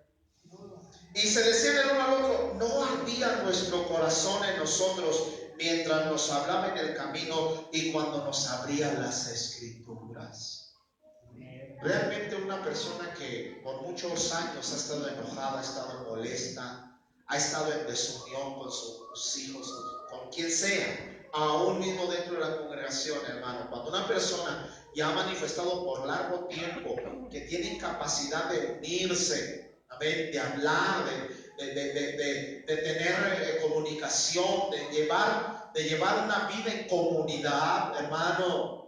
Y se decían el uno al otro: no ardía nuestro corazón en nosotros mientras nos hablaba en el camino y cuando nos abría las escrituras. Realmente una persona que por muchos años ha estado enojada, ha estado molesta, ha estado en desunión con sus hijos, con quien sea, aún mismo dentro de la congregación, hermano, cuando una persona ya ha manifestado por largo tiempo que tiene incapacidad de unirse, amén, de hablar, de tener comunicación, de llevar una vida en comunidad, hermano,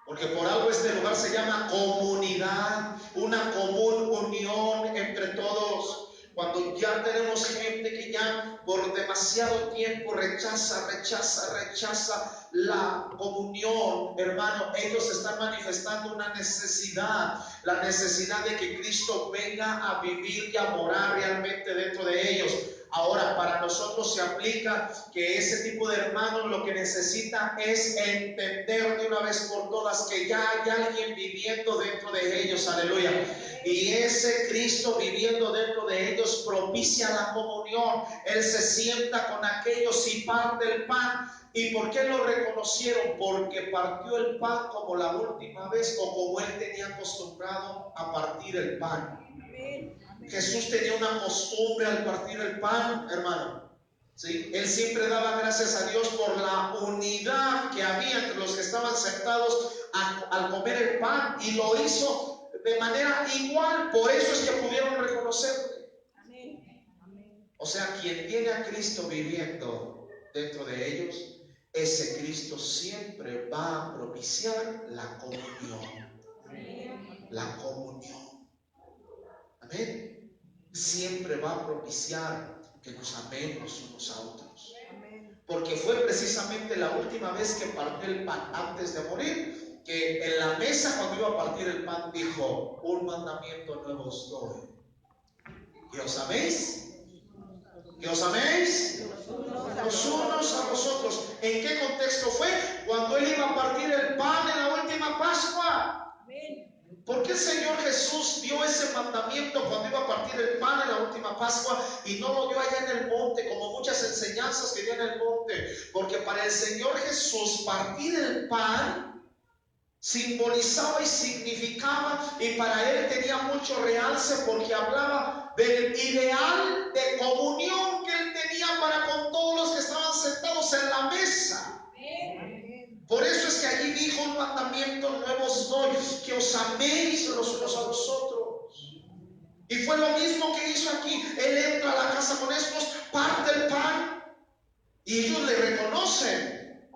porque por algo este lugar se llama comunidad, una común unión entre todos. Cuando ya tenemos gente que ya por demasiado tiempo rechaza la comunión, hermano, ellos están manifestando una necesidad, la necesidad de que Cristo venga a vivir y a morar realmente dentro de ellos. Ahora, para nosotros se aplica que ese tipo de hermanos lo que necesita es entender de una vez por todas que ya hay alguien viviendo dentro de ellos, aleluya. Y ese Cristo viviendo dentro de ellos propicia la comunión. Él se sienta con aquellos y parte el pan. ¿Y por qué lo reconocieron? Porque partió el pan como la última vez, o como él tenía acostumbrado a partir el pan. Jesús tenía una costumbre al partir el pan, hermano. ¿sí? Él siempre daba gracias a Dios por la unidad que había entre los que estaban sentados al comer el pan, y lo hizo de manera igual. Por eso es que pudieron reconocerle. O sea, quien tiene a Cristo viviendo dentro de ellos, ese Cristo siempre va a propiciar la comunión. La comunión. Amén. Siempre va a propiciar que nos amemos unos a otros. Porque fue precisamente la última vez que partió el pan antes de morir, que en la mesa cuando iba a partir el pan dijo: un mandamiento nuevo os doy, que os améis. ¿Que os améis los unos a los otros? ¿En qué contexto fue? Cuando él iba a partir el pan en la última Pascua. ¿Por qué el Señor Jesús dio ese mandamiento cuando iba a partir el pan en la última Pascua y no lo dio allá en el monte, como muchas enseñanzas que dio en el monte? Porque para el Señor Jesús partir el pan simbolizaba y significaba, y para él tenía mucho realce, porque hablaba del ideal de comunión que él tenía para con todos los que estaban sentados en la mesa. Por eso es que allí dijo: un mandamiento nuevo os doy, que os améis los unos a los otros. Y fue lo mismo que hizo aquí. Él entra a la casa con estos, parte el pan, y ellos le reconocen,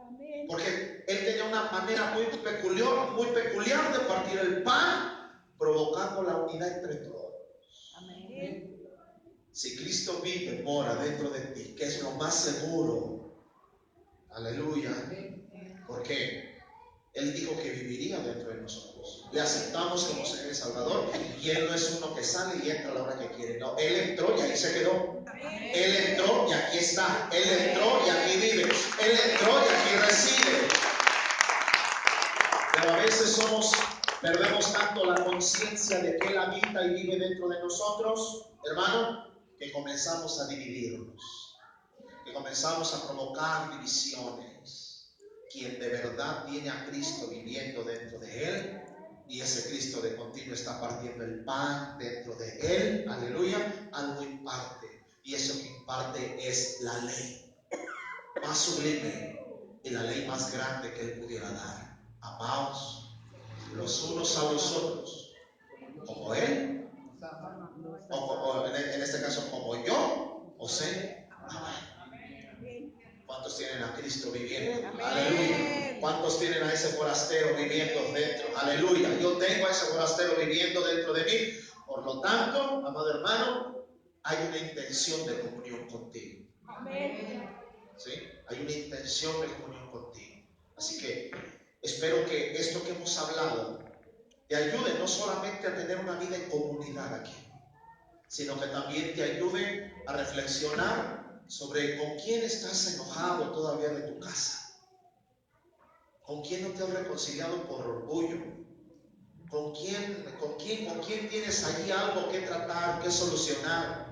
porque él tenía una manera muy peculiar de partir el pan, provocando la unidad entre todos. Amén. Si Cristo vive, mora dentro de ti, que es lo más seguro. Aleluya. ¿Por qué? Él dijo que viviría dentro de nosotros. Le aceptamos como Señor y Salvador, y Él no es uno que sale y entra a la hora que quiere. No, Él entró y ahí se quedó. Él entró y aquí está. Él entró y aquí vive. Él entró y aquí reside. Pero a veces perdemos tanto la conciencia de que Él habita y vive dentro de nosotros, hermano, que comenzamos a dividirnos, que comenzamos a provocar divisiones. Quien de verdad tiene a Cristo viviendo dentro de él, y ese Cristo de continuo está partiendo el pan dentro de él, aleluya, algo imparte, y eso que imparte es la ley más sublime y la ley más grande que él pudiera dar: amaos los unos a los otros como él, o en este caso como yo os he amado. ¿Cuántos tienen a Cristo viviendo? Amén. Aleluya. ¿Cuántos tienen a ese forastero viviendo dentro? Aleluya. Yo tengo a ese forastero viviendo dentro de mí. Por lo tanto, amado hermano, hay una intención de comunión contigo. Amén. ¿Sí? Hay una intención de comunión contigo. Así que espero que esto que hemos hablado te ayude no solamente a tener una vida en comunidad aquí, sino que también te ayude a reflexionar sobre con quién estás enojado todavía de tu casa, con quién no te has reconciliado por orgullo, con quién tienes allí algo que tratar, que solucionar.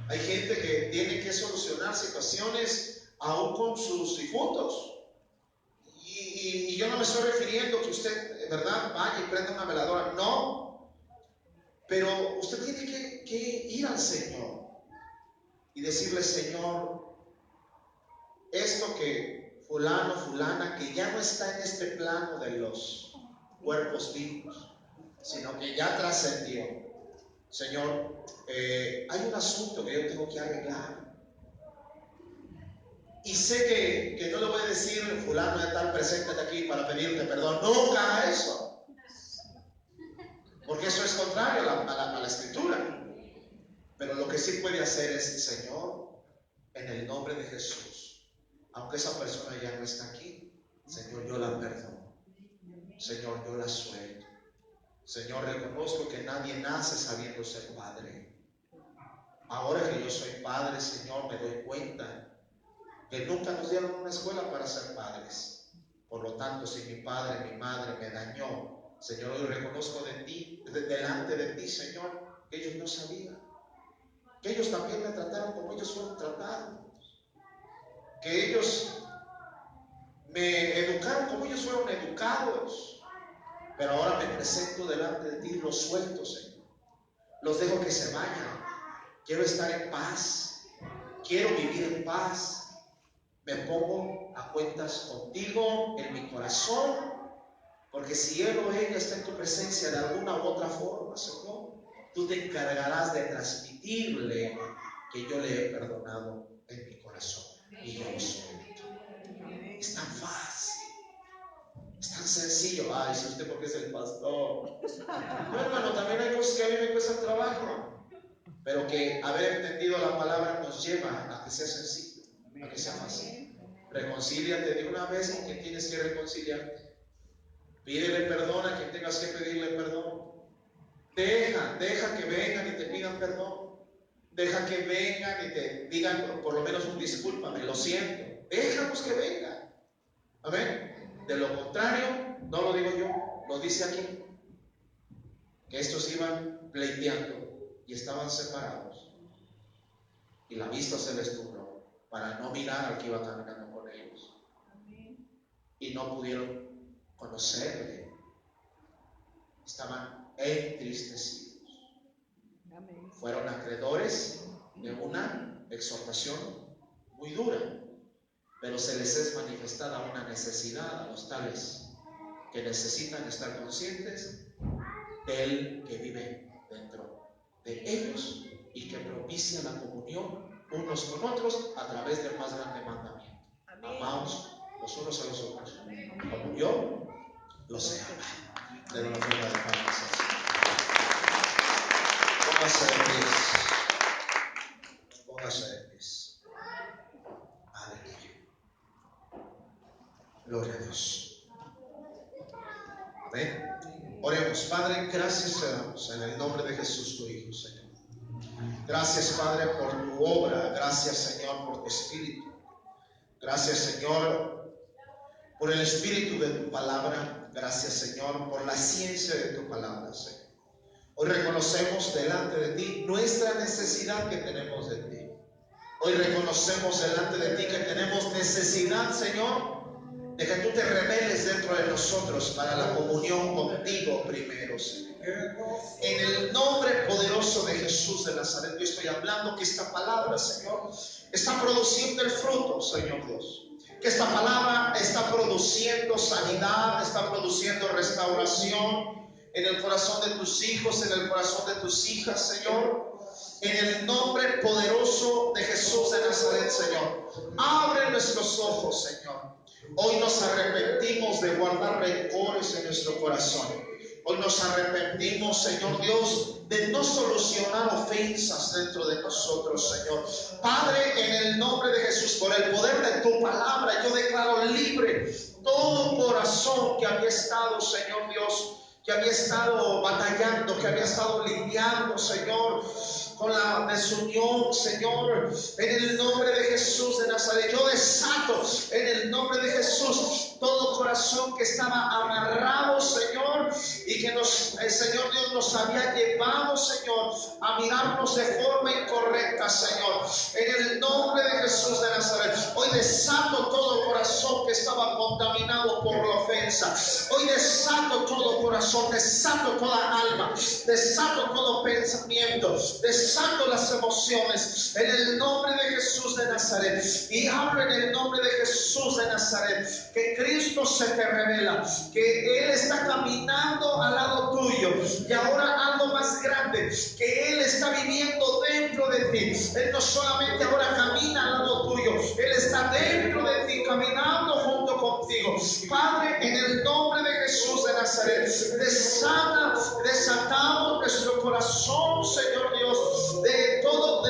Hay gente que tiene que solucionar situaciones aún con sus difuntos, y yo no me estoy refiriendo que usted, ¿verdad?, vaya y prenda una veladora, no, pero usted tiene que ir al Señor y decirle: Señor, esto que fulano, fulana, que ya no está en este plano de los cuerpos vivos, sino que ya trascendió, Señor, hay un asunto que yo tengo que arreglar, y sé que no le voy a decir: fulano de tal, preséntate aquí para pedirte perdón. Nunca haga eso, porque eso es contrario a la Escritura. Pero lo que sí puede hacer es: Señor, en el nombre de Jesús, aunque esa persona ya no está aquí, Señor, yo la perdono. Señor, yo la suelto. Señor, reconozco que nadie nace sabiendo ser padre. Ahora que yo soy padre, Señor, me doy cuenta que nunca nos dieron una escuela para ser padres. Por lo tanto, si mi padre, mi madre me dañó, Señor, hoy reconozco delante de ti, Señor, que ellos no sabían, que ellos también me trataron como ellos fueron tratados, que ellos me educaron como ellos fueron educados. Pero ahora me presento delante de ti, los suelto, Señor. Los dejo que se vayan. Quiero estar en paz. quiero vivir en paz, me pongo a cuentas contigo en mi corazón, porque si él o ella está en tu presencia de alguna u otra forma, Señor, tú te encargarás de transmitirle que yo le he perdonado en mi corazón y yo lo suelto. Es tan fácil, es tan sencillo. Ay, si usted porque es el pastor. No, hermano, también hay cosas que a mí me cuestan trabajo, pero que haber entendido la palabra nos lleva a que sea sencillo, a que sea fácil. Reconcíliate de una vez con quien tienes que reconciliarte. Pídele perdón a quien tengas que pedirle perdón. Deja que vengan y te pidan perdón. Deja que vengan y te digan por lo menos un discúlpame, lo siento. Déjanos que vengan. Amén. De lo contrario, no lo digo yo, lo dice aquí, que estos iban pleiteando y estaban separados. Y la vista se les nubló para no mirar al que iba caminando con ellos. Y no pudieron conocerle. Estaban entristecidos. Fueron acreedores de una exhortación muy dura, pero se les es manifestada una necesidad a los tales que necesitan estar conscientes del que vive dentro de ellos y que propicia la comunión unos con otros a través del más grande mandamiento. Amaos los unos a los otros como yo los he amado. De una forma de palmas. Póngase de pies. Póngase de pies. Aleluya. Gloria a Dios. Amén. Oremos. Padre, gracias te damos en el nombre de Jesús, tu Hijo, Señor. Gracias, Padre, por tu obra. Gracias, Señor, por tu Espíritu. Gracias, Señor, por el Espíritu de tu palabra. Gracias, Señor, por la ciencia de tu palabra, Señor. Hoy reconocemos delante de ti nuestra necesidad que tenemos de ti. Hoy reconocemos delante de ti que tenemos necesidad, Señor, de que tú te reveles dentro de nosotros para la comunión contigo primero, Señor. En el nombre poderoso de Jesús de Nazaret, yo estoy hablando que esta palabra, Señor, está produciendo el fruto, Señor Dios. Que esta palabra está produciendo sanidad, está produciendo restauración en el corazón de tus hijos, en el corazón de tus hijas, Señor. En el nombre poderoso de Jesús de Nazaret, Señor. Abre nuestros ojos, Señor. Hoy nos arrepentimos de guardar rencores en nuestro corazón. Hoy nos arrepentimos, Señor Dios, de no solucionar ofensas dentro de nosotros, Señor. Padre, en el nombre de Jesús, por el poder de tu palabra, yo declaro libre todo corazón que había estado, Señor Dios, que había estado batallando, que había estado lidiando, Señor, con la desunión, Señor, en el nombre de Jesús de Nazaret. Yo desato en el nombre de Jesús todo corazón que estaba amarrado, Señor, y que Señor Dios nos había llevado, Señor, a mirarnos de forma incorrecta, Señor. En el nombre de Jesús de Nazaret, hoy desato todo corazón que estaba contaminado por la ofensa. Hoy desato todo corazón, desato toda alma, desato todo pensamiento, desato las emociones en el nombre de Jesús de Nazaret. Y hablo en el nombre de Jesús de Nazaret que Cristo se te revela, que Él está caminando al lado tuyo, y ahora algo más grande, que Él está viviendo dentro de ti. Él no solamente ahora camina al lado tuyo, Él está dentro de ti, caminando junto contigo. Padre, en el nombre de Jesús de Nazaret, desatamos nuestro corazón, Señor Dios, de todo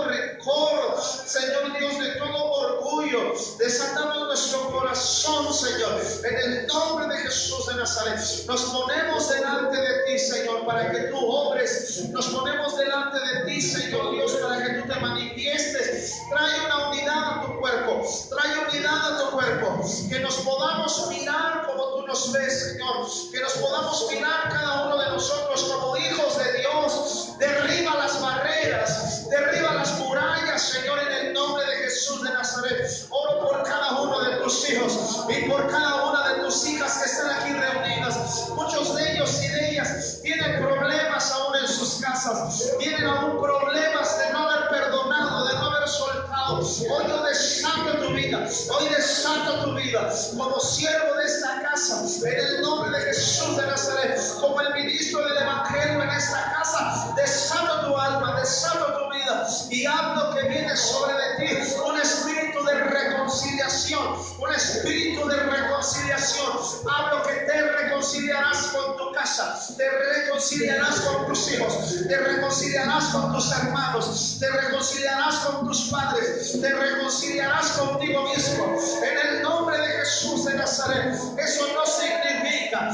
rencor, Señor Dios, de todo orgullo. Desatamos nuestro corazón, Señor, en el nombre de Jesús de Nazaret. Nos ponemos delante de ti, Señor, para que tú obres. Nos ponemos delante de ti, Señor Dios, para que tú te manifiestes. Trae una unidad a tu cuerpo, trae unidad a tu cuerpo, que nos podamos mirar como tú nos ves, Señor, que nos podamos mirar cada uno de nosotros como hijos de Dios. Derriba las barreras, derriba las murallas, Señor, en el nombre de Jesús de Nazaret. Oro por cada uno de tus hijos y por cada una de tus hijas que están aquí reunidas. Muchos de ellos y de ellas tienen problemas aún en sus casas, tienen aún problemas de no haber perdonado, de no haber soltado, Hoy yo desato tu vida. Hoy desato tu vida como siervo de esta casa, en el nombre de Jesús de Nazaret, como el ministro del Evangelio en esta casa. Desato tu alma, desato tu vida y hablo que viene sobre de ti un espíritu de reconciliación, un espíritu de reconciliación. Hablo que te reconciliarás con tu casa, te reconciliarás con tus hijos, te reconciliarás con tus hermanos, te reconciliarás con tus padres, te reconciliarás contigo mismo, en el nombre de Jesús de Nazaret. Eso no significa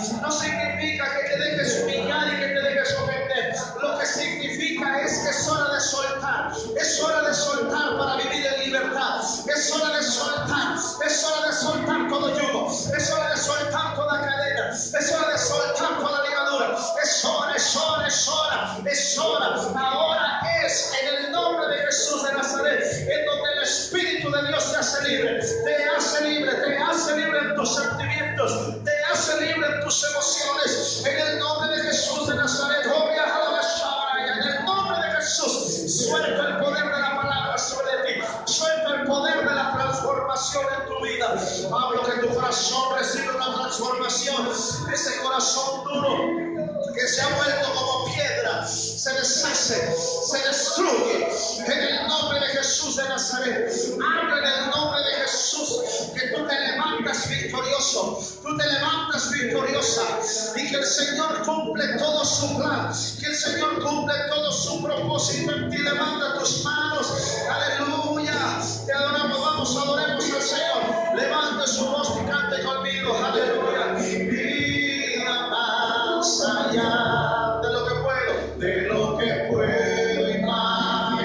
que te dejes humillar y que te dejes ofender. Lo que significa es que es hora de soltar, es hora de soltar para vivir en libertad, es hora de soltar todo yugo, es hora de soltar toda cadena, es hora de soltar toda ligadura, es hora, ahora es en el nombre de Jesús de Nazaret, en donde el Espíritu de Dios te hace libre, te hace libre en tus sentimientos, te hace libre en tus emociones, en el nombre de Jesús de Nazaret. En el nombre de Jesús, suelta el poder de la palabra sobre ti, suelta el poder de la transformación en tu vida. Hablo que tu corazón recibe una transformación, ese corazón duro que se ha vuelto como piedra, se deshace, se destruye en el nombre de Jesús de Nazaret. Hablo en el nombre de Jesús que tú te levantas victorioso, tú te levantas victoriosa y que el Señor cumple todo su plan, que el Señor cumple todo su propósito en ti. Levanta tus manos, aleluya, te adoramos, vamos, adoremos al Señor. Levante su voz y cante conmigo, aleluya. Vida más allá de lo que puedo imaginar.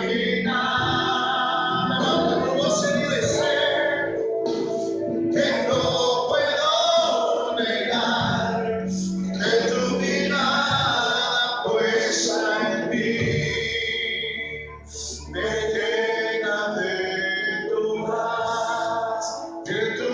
Levanta tu voz y dice que no puedo negar que tu mirada puesta en mí me llena de tu paz, que tu